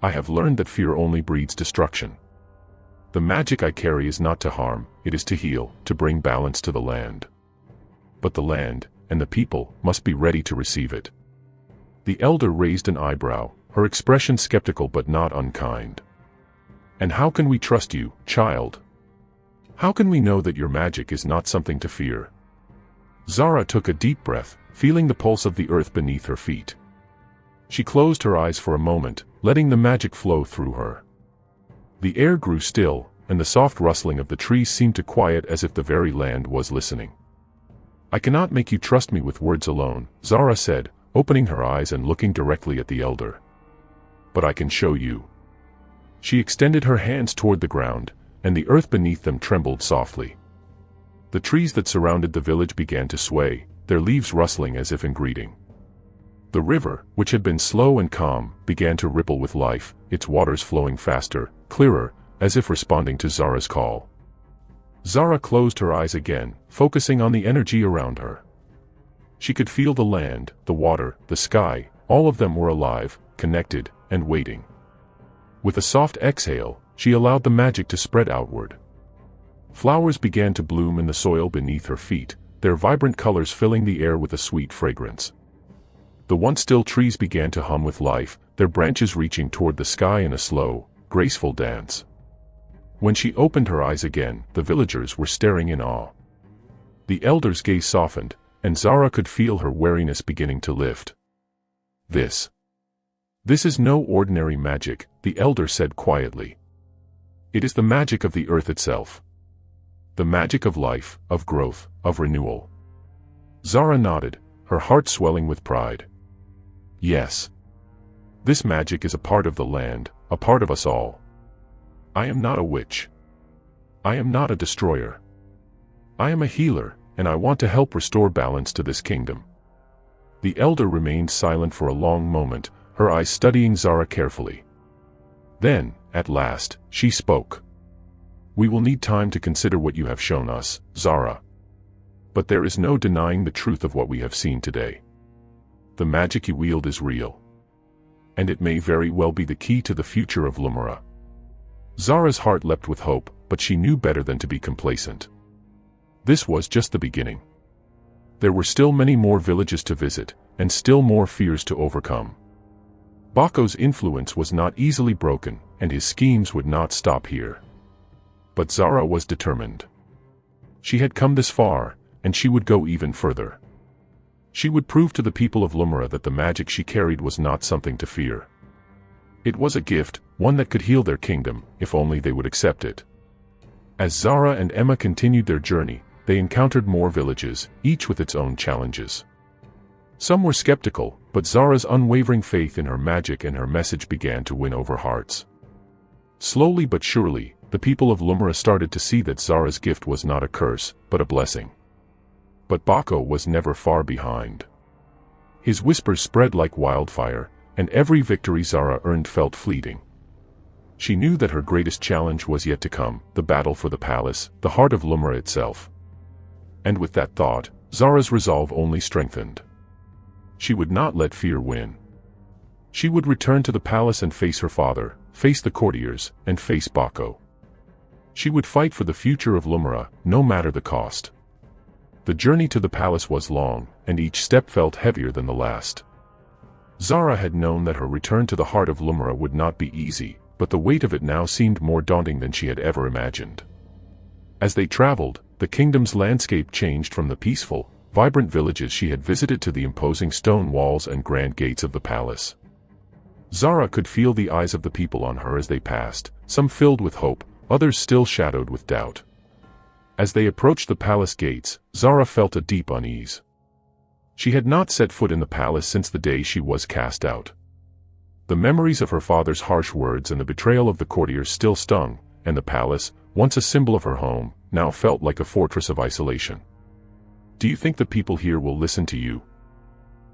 I have learned that fear only breeds destruction. The magic I carry is not to harm, it is to heal, to bring balance to the land. But the land, and the people must be ready to receive it. The elder raised an eyebrow, her expression skeptical but not unkind. And how can we trust you, child? How can we know that your magic is not something to fear? Zara took a deep breath, feeling the pulse of the earth beneath her feet. She closed her eyes for a moment, letting the magic flow through her. The air grew still, and the soft rustling of the trees seemed to quiet as if the very land was listening. I cannot make you trust me with words alone, Zara said, opening her eyes and looking directly at the elder. But I can show you. She extended her hands toward the ground, and the earth beneath them trembled softly. The trees that surrounded the village began to sway, their leaves rustling as if in greeting. The river, which had been slow and calm, began to ripple with life, its waters flowing faster, clearer, as if responding to Zara's call. Zara closed her eyes again, focusing on the energy around her. She could feel the land, the water, the sky, all of them were alive, connected, and waiting. With a soft exhale, she allowed the magic to spread outward. Flowers began to bloom in the soil beneath her feet, their vibrant colors filling the air with a sweet fragrance. The once still trees began to hum with life, their branches reaching toward the sky in a slow, graceful dance. When she opened her eyes again, the villagers were staring in awe. The elder's gaze softened, and Zara could feel her wariness beginning to lift. This is no ordinary magic, the elder said quietly. It is the magic of the earth itself. The magic of life, of growth, of renewal. Zara nodded, her heart swelling with pride. Yes. This magic is a part of the land, a part of us all. I am not a witch. I am not a destroyer. I am a healer, and I want to help restore balance to this kingdom. The elder remained silent for a long moment, her eyes studying Zara carefully. Then, at last, she spoke. We will need time to consider what you have shown us, Zara. But there is no denying the truth of what we have seen today. The magic you wield is real. And it may very well be the key to the future of Lumara. Zara's heart leapt with hope, but she knew better than to be complacent. This was just the beginning. There were still many more villages to visit, and still more fears to overcome. Bako's influence was not easily broken, and his schemes would not stop here. But Zara was determined. She had come this far, and she would go even further. She would prove to the people of Lumara that the magic she carried was not something to fear. It was a gift, one that could heal their kingdom, if only they would accept it. As Zara and Emma continued their journey, they encountered more villages, each with its own challenges. Some were skeptical, but Zara's unwavering faith in her magic and her message began to win over hearts. Slowly but surely, the people of Lumara started to see that Zara's gift was not a curse, but a blessing. But Bako was never far behind. His whispers spread like wildfire, and every victory Zara earned felt fleeting. She knew that her greatest challenge was yet to come, the battle for the palace, the heart of Lumara itself. And with that thought, Zara's resolve only strengthened. She would not let fear win. She would return to the palace and face her father, face the courtiers, and face Bako. She would fight for the future of Lumara, no matter the cost. The journey to the palace was long, and each step felt heavier than the last. Zara had known that her return to the heart of Lumara would not be easy, but the weight of it now seemed more daunting than she had ever imagined. As they traveled, the kingdom's landscape changed from the peaceful, vibrant villages she had visited to the imposing stone walls and grand gates of the palace. Zara could feel the eyes of the people on her as they passed, some filled with hope, others still shadowed with doubt. As they approached the palace gates, Zara felt a deep unease. She had not set foot in the palace since the day she was cast out. The memories of her father's harsh words and the betrayal of the courtiers still stung, and the palace, once a symbol of her home, now felt like a fortress of isolation. "Do you think the people here will listen to you?"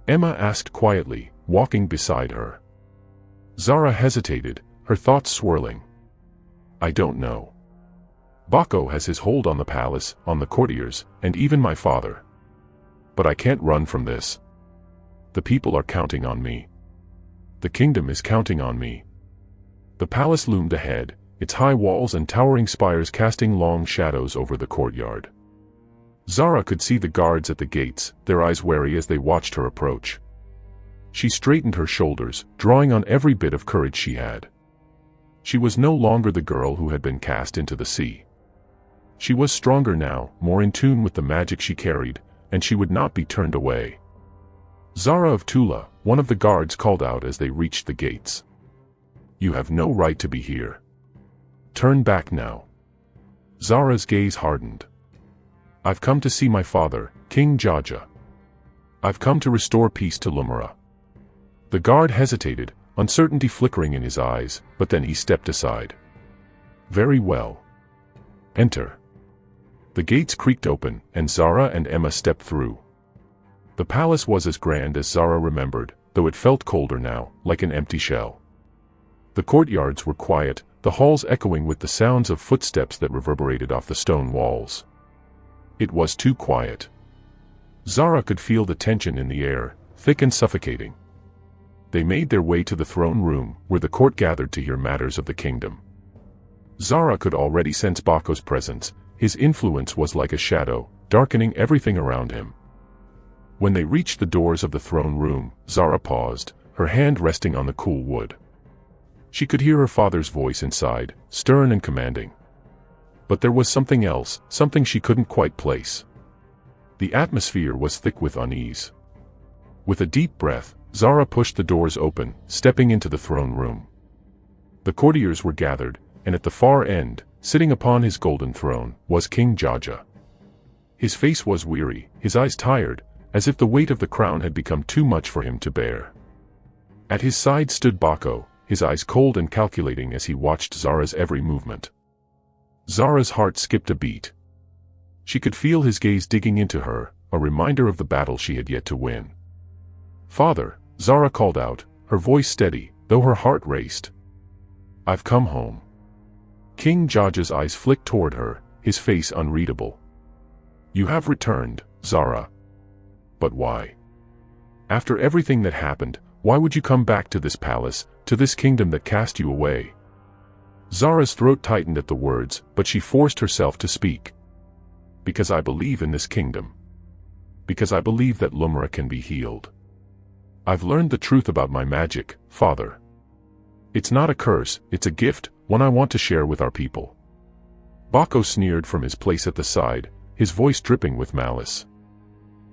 Emma asked quietly, walking beside her. Zara hesitated, her thoughts swirling. "I don't know. Bako has his hold on the palace, on the courtiers, and even my father. But I can't run from this. The people are counting on me. The kingdom is counting on me." The palace loomed ahead, its high walls and towering spires casting long shadows over the courtyard. Zara could see the guards at the gates, their eyes wary as they watched her approach. She straightened her shoulders, drawing on every bit of courage she had. She was no longer the girl who had been cast into the sea. She was stronger now, more in tune with the magic she carried, and she would not be turned away. "Zara of Tula," one of the guards called out as they reached the gates. "You have no right to be here. Turn back now." Zara's gaze hardened. "I've come to see my father, King Jaja. I've come to restore peace to Lumara." The guard hesitated, uncertainty flickering in his eyes, but then he stepped aside. "Very well. Enter." The gates creaked open, and Zara and Emma stepped through. The palace was as grand as Zara remembered, though it felt colder now, like an empty shell. The courtyards were quiet, the halls echoing with the sounds of footsteps that reverberated off the stone walls. It was too quiet. Zara could feel the tension in the air, thick and suffocating. They made their way to the throne room, where the court gathered to hear matters of the kingdom. Zara could already sense Bako's presence. His influence was like a shadow, darkening everything around him. When they reached the doors of the throne room, Zara paused, her hand resting on the cool wood. She could hear her father's voice inside, stern and commanding. But there was something else, something she couldn't quite place. The atmosphere was thick with unease. With a deep breath, Zara pushed the doors open, stepping into the throne room. The courtiers were gathered, and at the far end, sitting upon his golden throne, was King Jaja. His face was weary, his eyes tired, as if the weight of the crown had become too much for him to bear. At his side stood Bako, his eyes cold and calculating as he watched Zara's every movement. Zara's heart skipped a beat. She could feel his gaze digging into her, a reminder of the battle she had yet to win. "Father," Zara called out, her voice steady, though her heart raced. "I've come home." King Jaja's eyes flicked toward her, his face unreadable. "You have returned, Zara. But why? After everything that happened, why would you come back to this palace, to this kingdom that cast you away?" Zara's throat tightened at the words, but she forced herself to speak. "Because I believe in this kingdom. Because I believe that Lumara can be healed. I've learned the truth about my magic, Father. It's not a curse, it's a gift, one I want to share with our people." Bako sneered from his place at the side, his voice dripping with malice.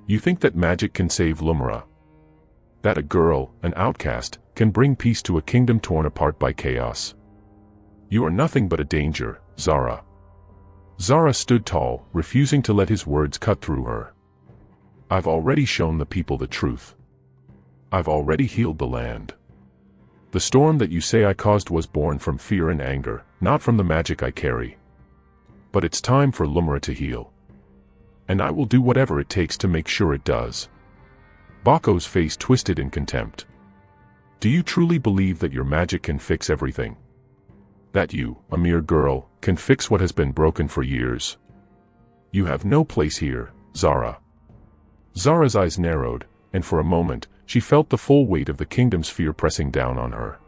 "You think that magic can save Lumara? That a girl, an outcast, can bring peace to a kingdom torn apart by chaos? You are nothing but a danger, Zara." Zara stood tall, refusing to let his words cut through her. "I've already shown the people the truth. I've already healed the land. The storm that you say I caused was born from fear and anger, not from the magic I carry. But it's time for Lumara to heal. And I will do whatever it takes to make sure it does." Bako's face twisted in contempt. "Do you truly believe that your magic can fix everything? That you, a mere girl, can fix what has been broken for years? You have no place here, Zara." Zara's eyes narrowed, and for a moment, she felt the full weight of the kingdom's fear pressing down on her.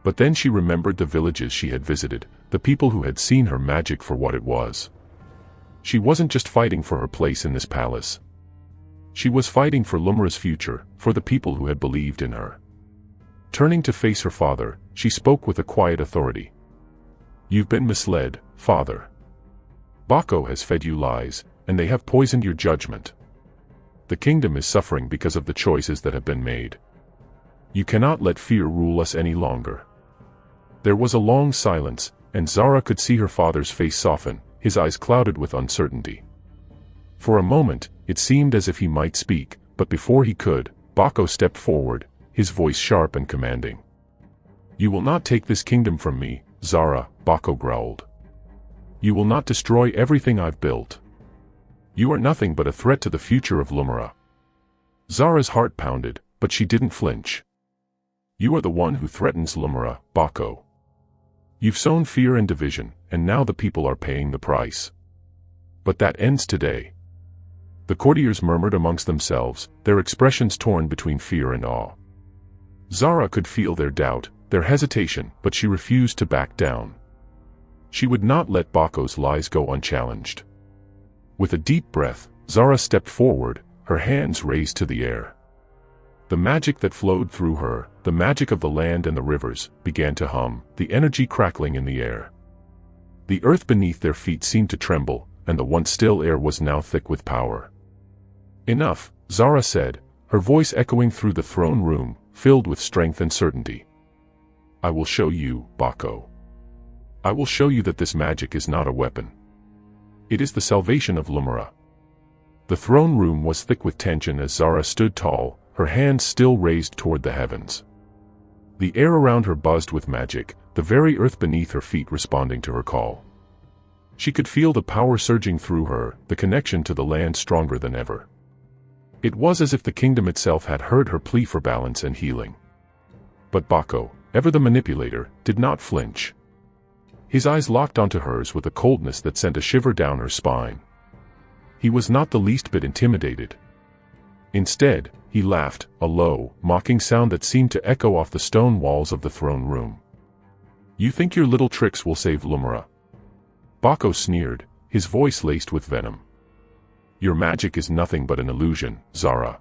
But then she remembered the villages she had visited, the people who had seen her magic for what it was. She wasn't just fighting for her place in this palace. She was fighting for Lumara's future, for the people who had believed in her. Turning to face her father, she spoke with a quiet authority. "You've been misled, Father. Bako has fed you lies, and they have poisoned your judgment. The kingdom is suffering because of the choices that have been made. You cannot let fear rule us any longer." There was a long silence, and Zara could see her father's face soften, his eyes clouded with uncertainty. For a moment, it seemed as if he might speak, but before he could, Bako stepped forward, his voice sharp and commanding. "You will not take this kingdom from me, Zara," Bako growled. "You will not destroy everything I've built. You are nothing but a threat to the future of Lumara." Zara's heart pounded, but she didn't flinch. "You are the one who threatens Lumara, Bako. You've sown fear and division, and now the people are paying the price. But that ends today." The courtiers murmured amongst themselves, their expressions torn between fear and awe. Zara could feel their doubt, their hesitation, but she refused to back down. She would not let Bako's lies go unchallenged. With a deep breath, Zara stepped forward, her hands raised to the air. The magic that flowed through her, the magic of the land and the rivers, began to hum, the energy crackling in the air. The earth beneath their feet seemed to tremble, and the once still air was now thick with power. "Enough," Zara said, her voice echoing through the throne room, filled with strength and certainty. "I will show you, Bako. I will show you that this magic is not a weapon. It is the salvation of Lumara." The throne room was thick with tension as Zara stood tall, her hands still raised toward the heavens. The air around her buzzed with magic, the very earth beneath her feet responding to her call. She could feel the power surging through her, the connection to the land stronger than ever. It was as if the kingdom itself had heard her plea for balance and healing. But Bako, ever the manipulator, did not flinch. His eyes locked onto hers with a coldness that sent a shiver down her spine. He was not the least bit intimidated. Instead, he laughed, a low, mocking sound that seemed to echo off the stone walls of the throne room. "You think your little tricks will save Lumara?" Bako sneered, his voice laced with venom. "Your magic is nothing but an illusion, Zara.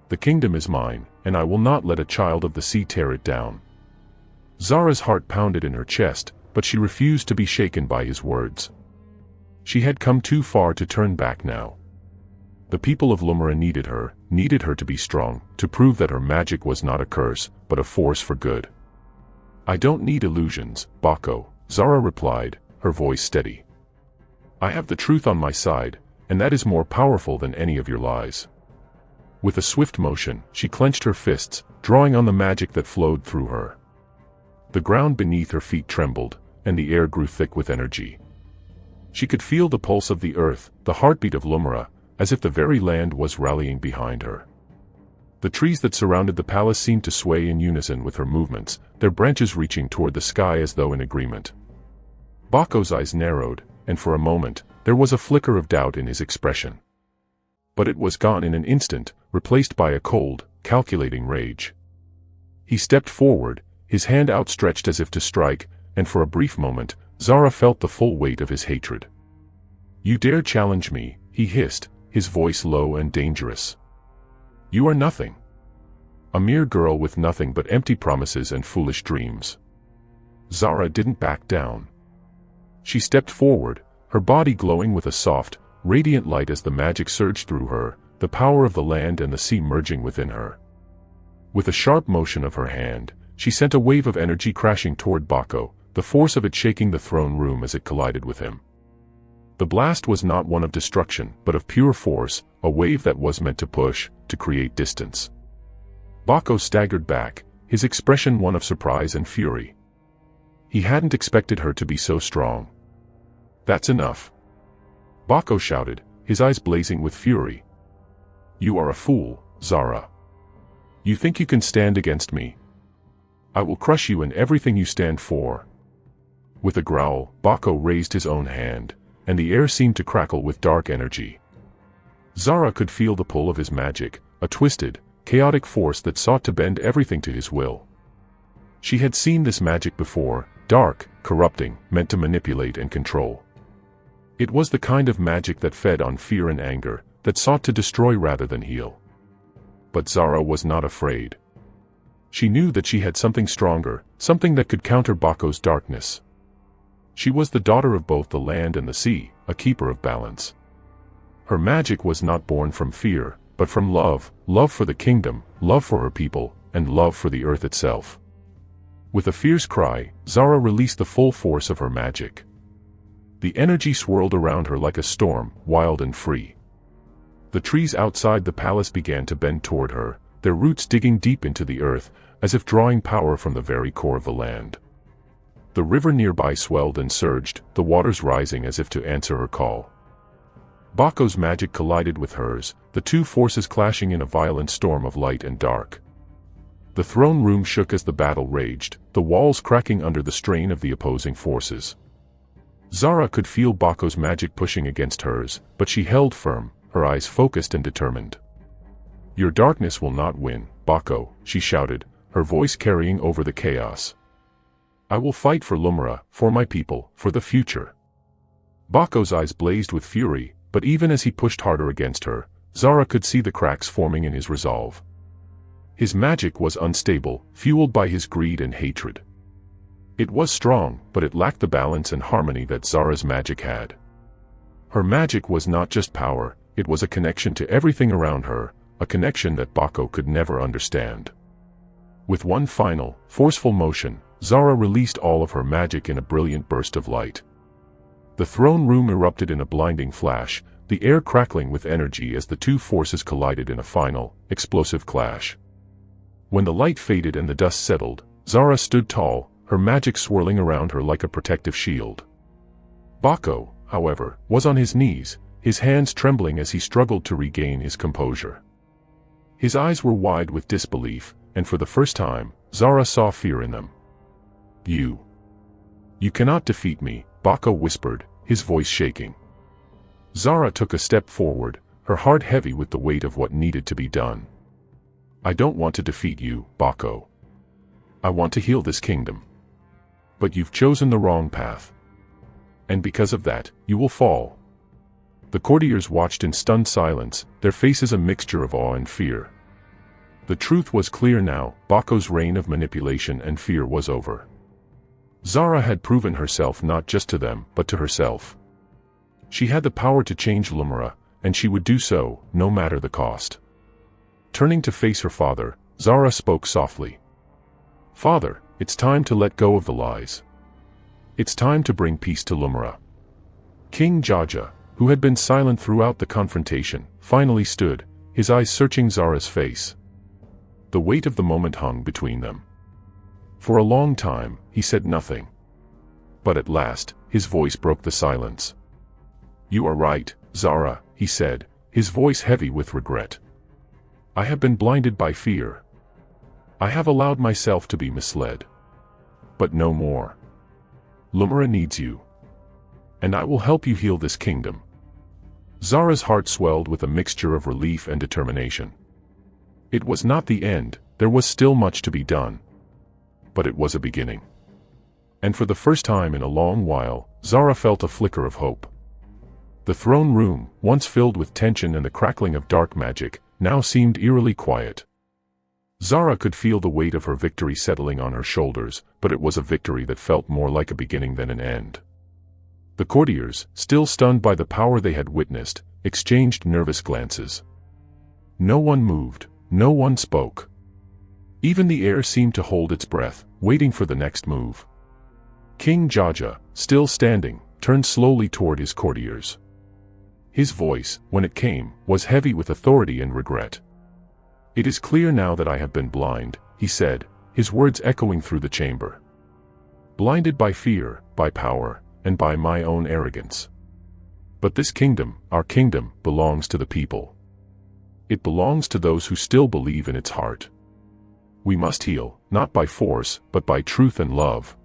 The kingdom is mine, and I will not let a child of the sea tear it down." Zara's heart pounded in her chest, but she refused to be shaken by his words. She had come too far to turn back now. The people of Lumara needed her to be strong, to prove that her magic was not a curse, but a force for good. "I don't need illusions, Bako," Zara replied, her voice steady. "I have the truth on my side, and that is more powerful than any of your lies." With a swift motion, she clenched her fists, drawing on the magic that flowed through her. The ground beneath her feet trembled, and the air grew thick with energy. She could feel the pulse of the earth, the heartbeat of Lumara, as if the very land was rallying behind her. The trees that surrounded the palace seemed to sway in unison with her movements, their branches reaching toward the sky as though in agreement. Bako's eyes narrowed, and for a moment, there was a flicker of doubt in his expression. But it was gone in an instant, replaced by a cold, calculating rage. He stepped forward, his hand outstretched as if to strike, and for a brief moment, Zara felt the full weight of his hatred. "You dare challenge me," he hissed, his voice low and dangerous. "You are nothing. A mere girl with nothing but empty promises and foolish dreams." Zara didn't back down. She stepped forward, her body glowing with a soft, radiant light as the magic surged through her, the power of the land and the sea merging within her. With a sharp motion of her hand, she sent a wave of energy crashing toward Bako, the force of it shaking the throne room as it collided with him. The blast was not one of destruction, but of pure force, a wave that was meant to push, to create distance. Bako staggered back, his expression one of surprise and fury. He hadn't expected her to be so strong. "That's enough," Bako shouted, his eyes blazing with fury. "You are a fool, Zara. You think you can stand against me? I will crush you and everything you stand for." With a growl, Bako raised his own hand, and the air seemed to crackle with dark energy. Zara could feel the pull of his magic, a twisted, chaotic force that sought to bend everything to his will. She had seen this magic before, dark, corrupting, meant to manipulate and control. It was the kind of magic that fed on fear and anger, that sought to destroy rather than heal. But Zara was not afraid. She knew that she had something stronger, something that could counter Bako's darkness. She was the daughter of both the land and the sea, a keeper of balance. Her magic was not born from fear, but from love, love for the kingdom, love for her people, and love for the earth itself. With a fierce cry, Zara released the full force of her magic. The energy swirled around her like a storm, wild and free. The trees outside the palace began to bend toward her, their roots digging deep into the earth, as if drawing power from the very core of the land. The river nearby swelled and surged, the waters rising as if to answer her call. Bako's magic collided with hers, the two forces clashing in a violent storm of light and dark. The throne room shook as the battle raged, the walls cracking under the strain of the opposing forces. Zara could feel Bako's magic pushing against hers, but she held firm, her eyes focused and determined. "Your darkness will not win, Bako," she shouted, her voice carrying over the chaos. "I will fight for Lumara, for my people, for the future." Bako's eyes blazed with fury, but even as he pushed harder against her, Zara could see the cracks forming in his resolve. His magic was unstable, fueled by his greed and hatred. It was strong, but it lacked the balance and harmony that Zara's magic had. Her magic was not just power, it was a connection to everything around her, a connection that Bako could never understand. With one final, forceful motion, Zara released all of her magic in a brilliant burst of light. The throne room erupted in a blinding flash, the air crackling with energy as the two forces collided in a final, explosive clash. When the light faded and the dust settled, Zara stood tall, her magic swirling around her like a protective shield. Bako, however, was on his knees, his hands trembling as he struggled to regain his composure. His eyes were wide with disbelief, and for the first time, Zara saw fear in them. You cannot defeat me," Bako whispered, his voice shaking. Zara took a step forward, her heart heavy with the weight of what needed to be done. "I don't want to defeat you, Bako. I want to heal this kingdom. But you've chosen the wrong path. And because of that, you will fall." The courtiers watched in stunned silence, their faces a mixture of awe and fear. The truth was clear now, Bako's reign of manipulation and fear was over. Zara had proven herself not just to them, but to herself. She had the power to change Lumira, and she would do so, no matter the cost. Turning to face her father, Zara spoke softly. "Father, it's time to let go of the lies. It's time to bring peace to Lumira." King Jaja, who had been silent throughout the confrontation, finally stood, his eyes searching Zara's face. The weight of the moment hung between them. For a long time, he said nothing. But at last, his voice broke the silence. "You are right, Zara," he said, his voice heavy with regret. "I have been blinded by fear. I have allowed myself to be misled. But no more. Lumira needs you. And I will help you heal this kingdom." Zara's heart swelled with a mixture of relief and determination. It was not the end, there was still much to be done. But it was a beginning. And for the first time in a long while, Zara felt a flicker of hope. The throne room, once filled with tension and the crackling of dark magic, now seemed eerily quiet. Zara could feel the weight of her victory settling on her shoulders, but it was a victory that felt more like a beginning than an end. The courtiers, still stunned by the power they had witnessed, exchanged nervous glances. No one moved, no one spoke. Even the air seemed to hold its breath, waiting for the next move. King Jaja, still standing, turned slowly toward his courtiers. His voice, when it came, was heavy with authority and regret. "It is clear now that I have been blind," he said, his words echoing through the chamber. "Blinded by fear, by power, and by my own arrogance. But this kingdom, our kingdom, belongs to the people. It belongs to those who still believe in its heart. We must heal, not by force, but by truth and love."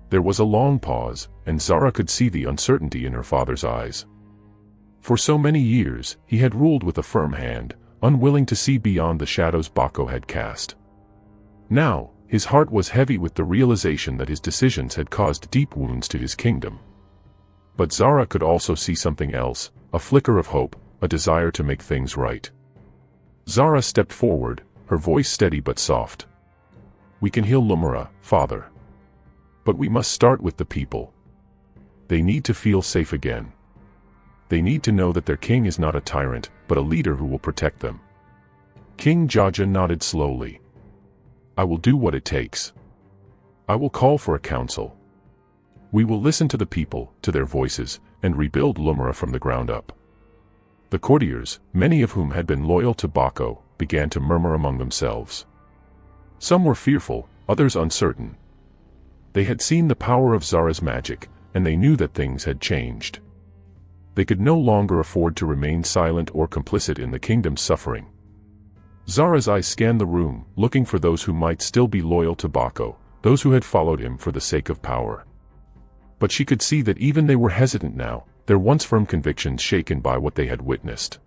There was a long pause, and Zara could see the uncertainty in her father's eyes. For so many years, he had ruled with a firm hand, unwilling to see beyond the shadows Bako had cast. Now, his heart was heavy with the realization that his decisions had caused deep wounds to his kingdom. But Zara could also see something else, a flicker of hope, a desire to make things right. Zara stepped forward, her voice steady but soft. "We can heal Lumira, father. But we must start with the people. They need to feel safe again. They need to know that their king is not a tyrant, but a leader who will protect them." King Jaja nodded slowly. "I will do what it takes. I will call for a council. We will listen to the people, to their voices, and rebuild Lumira from the ground up." The courtiers, many of whom had been loyal to Bako, began to murmur among themselves. Some were fearful, others uncertain. They had seen the power of Zara's magic, and they knew that things had changed. They could no longer afford to remain silent or complicit in the kingdom's suffering. Zara's eyes scanned the room, looking for those who might still be loyal to Bako, those who had followed him for the sake of power. But she could see that even they were hesitant now, their once firm convictions shaken by what they had witnessed.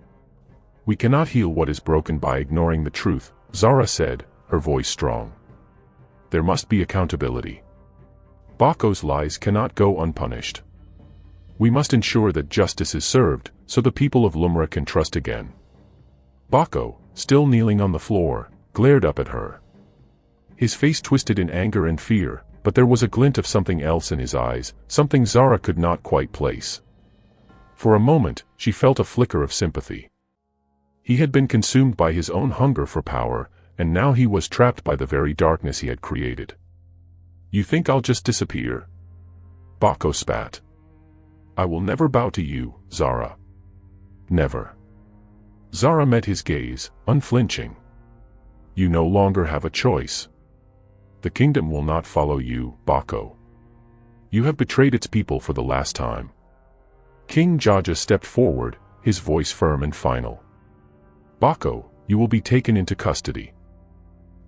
"We cannot heal what is broken by ignoring the truth," Zara said, her voice strong. "There must be accountability. Bako's lies cannot go unpunished." We must ensure that justice is served, so the people of Lumra can trust again." Bako, still kneeling on the floor, glared up at her. His face twisted in anger and fear, but there was a glint of something else in his eyes, something Zara could not quite place. For a moment, she felt a flicker of sympathy. He had been consumed by his own hunger for power, and now he was trapped by the very darkness he had created. "You think I'll just disappear?" Bako spat. "I will never bow to you, Zara. Never." Zara met his gaze, unflinching. "You no longer have a choice. The kingdom will not follow you, Bako. You have betrayed its people for the last time." King Jaja stepped forward, his voice firm and final. "Bako, you will be taken into custody.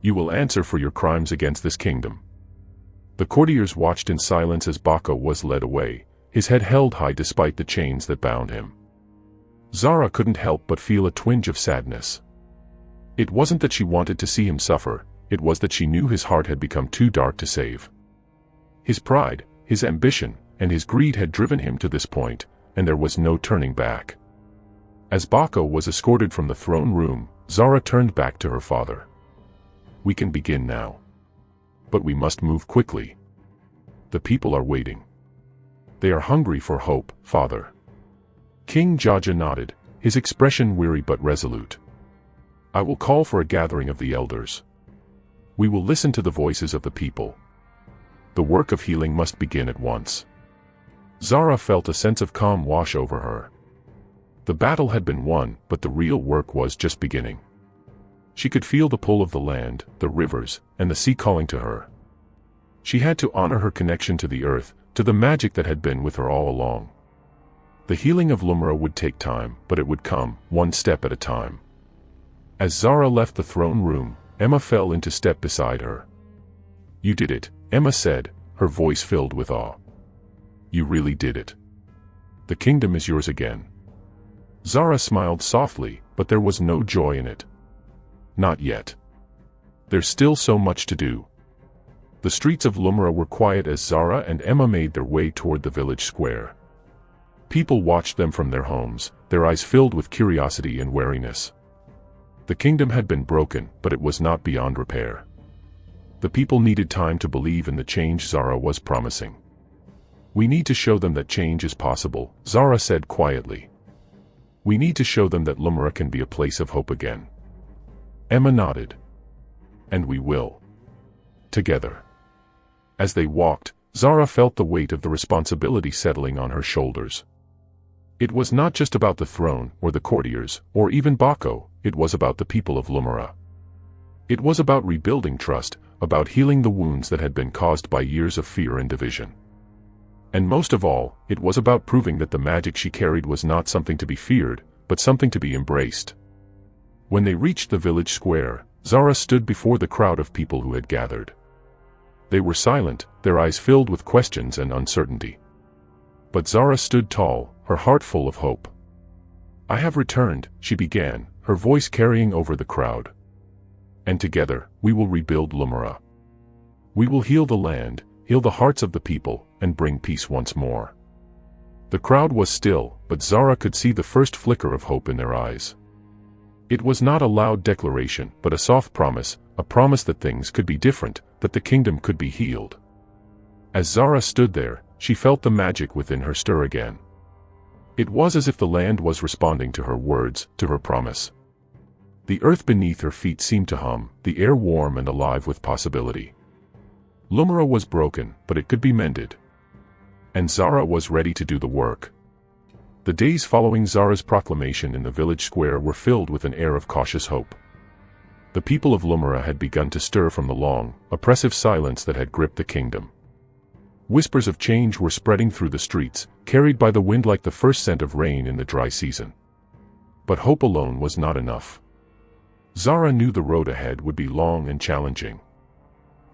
You will answer for your crimes against this kingdom." The courtiers watched in silence as Bako was led away, his head held high despite the chains that bound him. Zara couldn't help but feel a twinge of sadness. It wasn't that she wanted to see him suffer, it was that she knew his heart had become too dark to save. His pride, his ambition, and his greed had driven him to this point, and there was no turning back. As Bako was escorted from the throne room, Zara turned back to her father. "We can begin now. But we must move quickly. The people are waiting. They are hungry for hope, father." King Jaja nodded, his expression weary but resolute. "I will call for a gathering of the elders. We will listen to the voices of the people. The work of healing must begin at once." Zara felt a sense of calm wash over her. The battle had been won, but the real work was just beginning. She could feel the pull of the land, the rivers, and the sea calling to her. She had to honor her connection to the earth, to the magic that had been with her all along. The healing of Lumra would take time, but it would come, one step at a time. As Zara left the throne room, Emma fell into step beside her. "You did it," Emma said, her voice filled with awe. "You really did it. The kingdom is yours again." Zara smiled softly, but there was no joy in it. "Not yet. There's still so much to do." The streets of Lumra were quiet as Zara and Emma made their way toward the village square. People watched them from their homes, their eyes filled with curiosity and wariness. The kingdom had been broken, but it was not beyond repair. The people needed time to believe in the change Zara was promising. "We need to show them that change is possible," Zara said quietly. "We need to show them that Lumra can be a place of hope again." Emma nodded. "And we will. Together." As they walked, Zara felt the weight of the responsibility settling on her shoulders. It was not just about the throne, or the courtiers, or even Bako, it was about the people of Lumra. It was about rebuilding trust, about healing the wounds that had been caused by years of fear and division. And most of all, it was about proving that the magic she carried was not something to be feared, but something to be embraced. When they reached the village square, Zara stood before the crowd of people who had gathered. They were silent, their eyes filled with questions and uncertainty. But Zara stood tall, her heart full of hope. "I have returned," she began, her voice carrying over the crowd. "And together, we will rebuild Lumra. We will heal the land, heal the hearts of the people, and bring peace once more." The crowd was still, but Zara could see the first flicker of hope in their eyes. It was not a loud declaration, but a soft promise, a promise that things could be different, that the kingdom could be healed. As Zara stood there, she felt the magic within her stir again. It was as if the land was responding to her words, to her promise. The earth beneath her feet seemed to hum, the air warm and alive with possibility. Lumra was broken, but it could be mended. And Zara was ready to do the work. The days following Zara's proclamation in the village square were filled with an air of cautious hope. The people of Lumra had begun to stir from the long, oppressive silence that had gripped the kingdom. Whispers of change were spreading through the streets, carried by the wind like the first scent of rain in the dry season. But hope alone was not enough. Zara knew the road ahead would be long and challenging.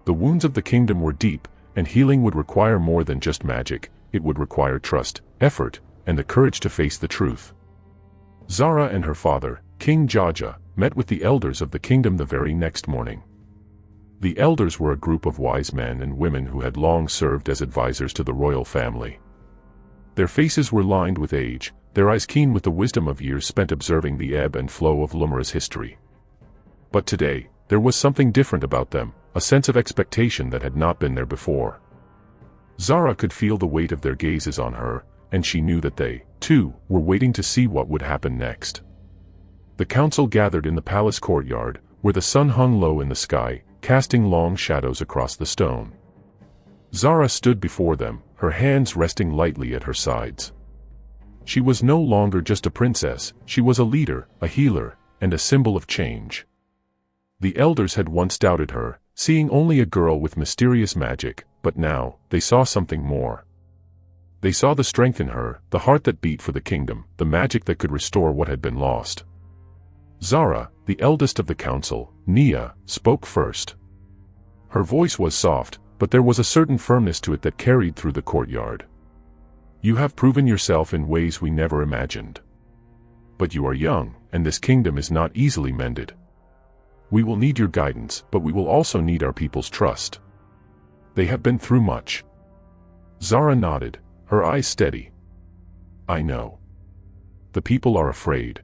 The wounds of the kingdom were deep, and healing would require more than just magic, it would require trust, effort, and the courage to face the truth. Zara and her father, King Jaja, met with the elders of the kingdom the very next morning. The elders were a group of wise men and women who had long served as advisors to the royal family. Their faces were lined with age, their eyes keen with the wisdom of years spent observing the ebb and flow of Lumra's history. But today, there was something different about them, a sense of expectation that had not been there before. Zara could feel the weight of their gazes on her, and she knew that they, too, were waiting to see what would happen next. The council gathered in the palace courtyard, where the sun hung low in the sky, casting long shadows across the stone. Zara stood before them, her hands resting lightly at her sides. She was no longer just a princess, she was a leader, a healer, and a symbol of change. The elders had once doubted her, seeing only a girl with mysterious magic, but now, they saw something more. They saw the strength in her, the heart that beat for the kingdom, the magic that could restore what had been lost. Zara, the eldest of the council, Nia, spoke first. Her voice was soft, but there was a certain firmness to it that carried through the courtyard. You have proven yourself in ways we never imagined. But you are young, and this kingdom is not easily mended. We will need your guidance, but we will also need our people's trust. They have been through much. Zara nodded, her eyes steady. I know. The people are afraid.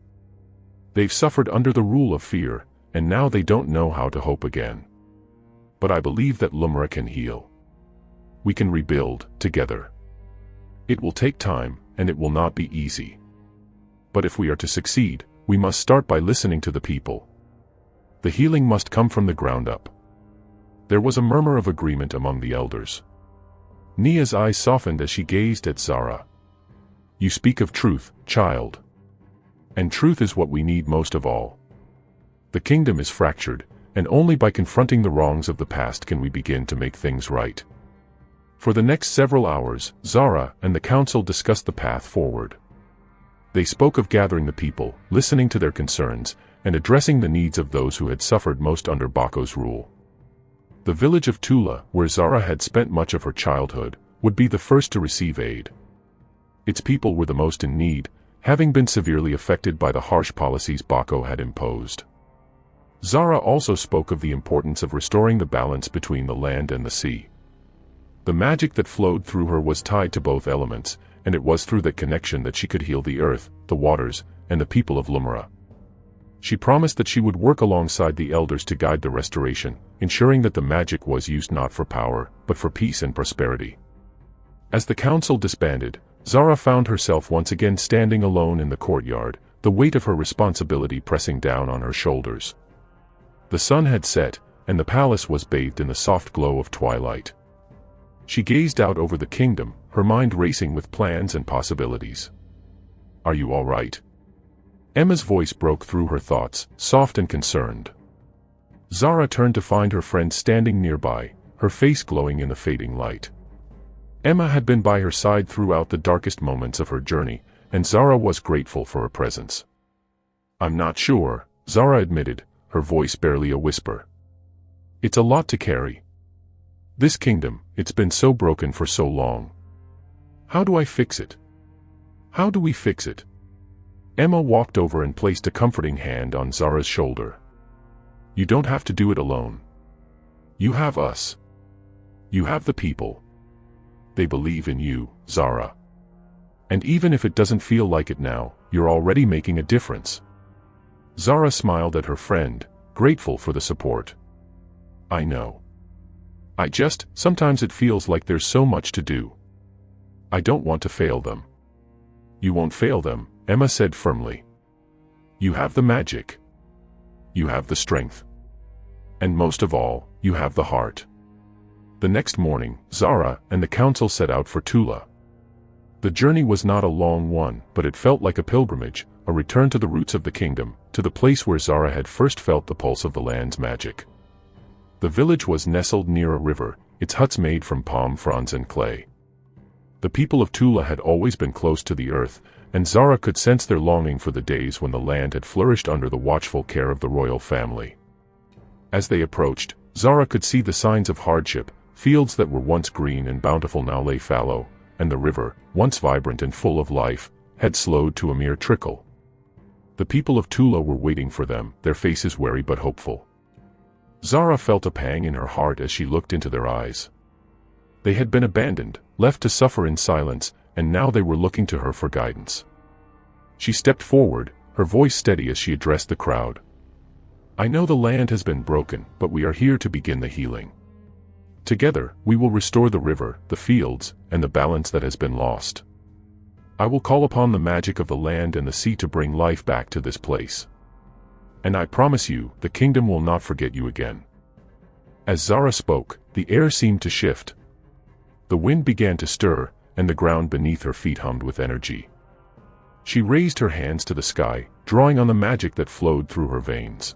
They've suffered under the rule of fear, and now they don't know how to hope again. But I believe that Lumra can heal. We can rebuild, together. It will take time, and it will not be easy. But if we are to succeed, we must start by listening to the people. The healing must come from the ground up. There was a murmur of agreement among the elders. Nia's eyes softened as she gazed at Zara. You speak of truth, child. And truth is what we need most of all. The kingdom is fractured, and only by confronting the wrongs of the past can we begin to make things right. For the next several hours, Zara and the council discussed the path forward. They spoke of gathering the people, listening to their concerns, and addressing the needs of those who had suffered most under Bako's rule. The village of Tula, where Zara had spent much of her childhood, would be the first to receive aid. Its people were the most in need, having been severely affected by the harsh policies Bako had imposed. Zara also spoke of the importance of restoring the balance between the land and the sea. The magic that flowed through her was tied to both elements, and it was through that connection that she could heal the earth, the waters, and the people of Lumra. She promised that she would work alongside the elders to guide the restoration, ensuring that the magic was used not for power, but for peace and prosperity. As the council disbanded, Zara found herself once again standing alone in the courtyard, the weight of her responsibility pressing down on her shoulders. The sun had set, and the palace was bathed in the soft glow of twilight. She gazed out over the kingdom, her mind racing with plans and possibilities. Are you all right? Emma's voice broke through her thoughts, soft and concerned. Zara turned to find her friend standing nearby, her face glowing in the fading light. Emma had been by her side throughout the darkest moments of her journey, and Zara was grateful for her presence. I'm not sure, Zara admitted, her voice barely a whisper. It's a lot to carry. This kingdom, it's been so broken for so long. How do I fix it? How do we fix it? Emma walked over and placed a comforting hand on Zara's shoulder. You don't have to do it alone. You have us. You have the people. They believe in you, Zara. And even if it doesn't feel like it now, you're already making a difference. Zara smiled at her friend, grateful for the support. I know. Sometimes it feels like there's so much to do. I don't want to fail them. You won't fail them, Emma said firmly. You have the magic. You have the strength. And most of all, you have the heart. The next morning, Zara and the council set out for Tula. The journey was not a long one, but it felt like a pilgrimage, a return to the roots of the kingdom, to the place where Zara had first felt the pulse of the land's magic. The village was nestled near a river, its huts made from palm fronds and clay. The people of Tula had always been close to the earth, and Zara could sense their longing for the days when the land had flourished under the watchful care of the royal family. As they approached, Zara could see the signs of hardship. Fields that were once green and bountiful now lay fallow, and the river, once vibrant and full of life, had slowed to a mere trickle. The people of Tula were waiting for them, their faces wary but hopeful. Zara felt a pang in her heart as she looked into their eyes. They had been abandoned, left to suffer in silence, and now they were looking to her for guidance. She stepped forward, her voice steady as she addressed the crowd. "I know the land has been broken, but we are here to begin the healing. Together, we will restore the river, the fields, and the balance that has been lost. I will call upon the magic of the land and the sea to bring life back to this place. And I promise you, the kingdom will not forget you again." As Zara spoke, the air seemed to shift. The wind began to stir, and the ground beneath her feet hummed with energy. She raised her hands to the sky, drawing on the magic that flowed through her veins.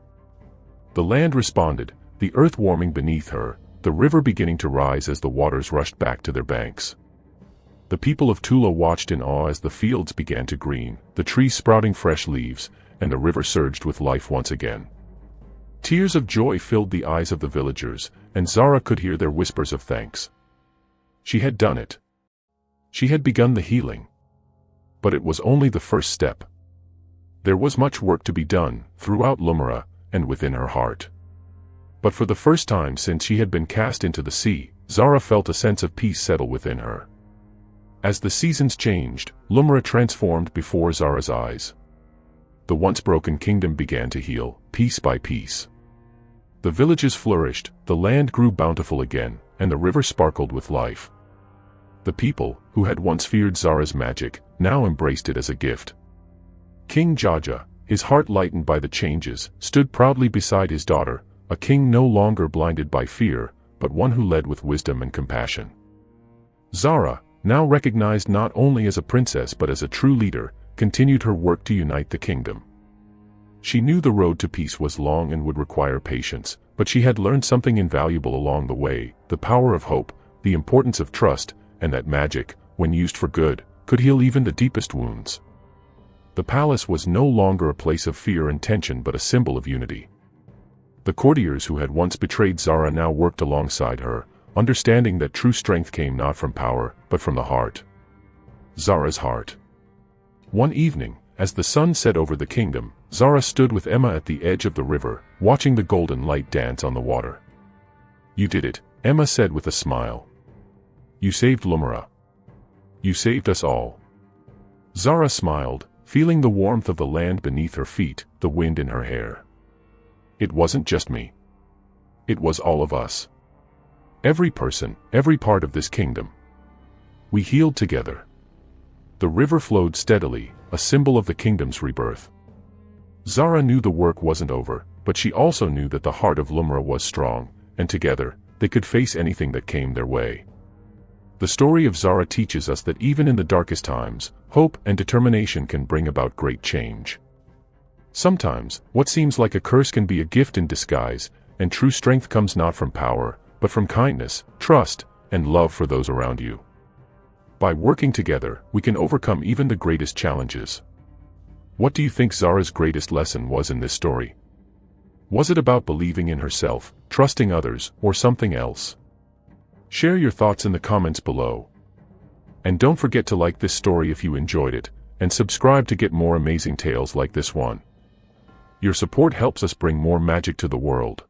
The land responded, the earth warming beneath her, the river beginning to rise as the waters rushed back to their banks. The people of Tula watched in awe as the fields began to green, the trees sprouting fresh leaves, and the river surged with life once again. Tears of joy filled the eyes of the villagers, and Zara could hear their whispers of thanks. She had done it. She had begun the healing. But it was only the first step. There was much work to be done, throughout Lumara, and within her heart. But for the first time since she had been cast into the sea, Zara felt a sense of peace settle within her. As the seasons changed, Lumara transformed before Zara's eyes. The once broken kingdom began to heal, piece by piece. The villages flourished, the land grew bountiful again, and the river sparkled with life. The people, who had once feared Zara's magic, now embraced it as a gift. King Jaja, his heart lightened by the changes, stood proudly beside his daughter, a king no longer blinded by fear, but one who led with wisdom and compassion. Zara, now recognized not only as a princess but as a true leader, continued her work to unite the kingdom. She knew the road to peace was long and would require patience, but she had learned something invaluable along the way, the power of hope, the importance of trust, and that magic, when used for good, could heal even the deepest wounds. The palace was no longer a place of fear and tension but a symbol of unity. The courtiers who had once betrayed Zara now worked alongside her, understanding that true strength came not from power, but from the heart. Zara's heart. One evening, as the sun set over the kingdom, Zara stood with Emma at the edge of the river, watching the golden light dance on the water. "You did it," Emma said with a smile. "You saved Lumara. You saved us all." Zara smiled, feeling the warmth of the land beneath her feet, the wind in her hair. "It wasn't just me. It was all of us. Every person, every part of this kingdom. We healed together." The river flowed steadily, a symbol of the kingdom's rebirth. Zara knew the work wasn't over, but she also knew that the heart of Lumara was strong, and together, they could face anything that came their way. The story of Zara teaches us that even in the darkest times, hope and determination can bring about great change. Sometimes, what seems like a curse can be a gift in disguise, and true strength comes not from power, but from kindness, trust, and love for those around you. By working together, we can overcome even the greatest challenges. What do you think Zara's greatest lesson was in this story? Was it about believing in herself, trusting others, or something else? Share your thoughts in the comments below. And don't forget to like this story if you enjoyed it, and subscribe to get more amazing tales like this one. Your support helps us bring more magic to the world.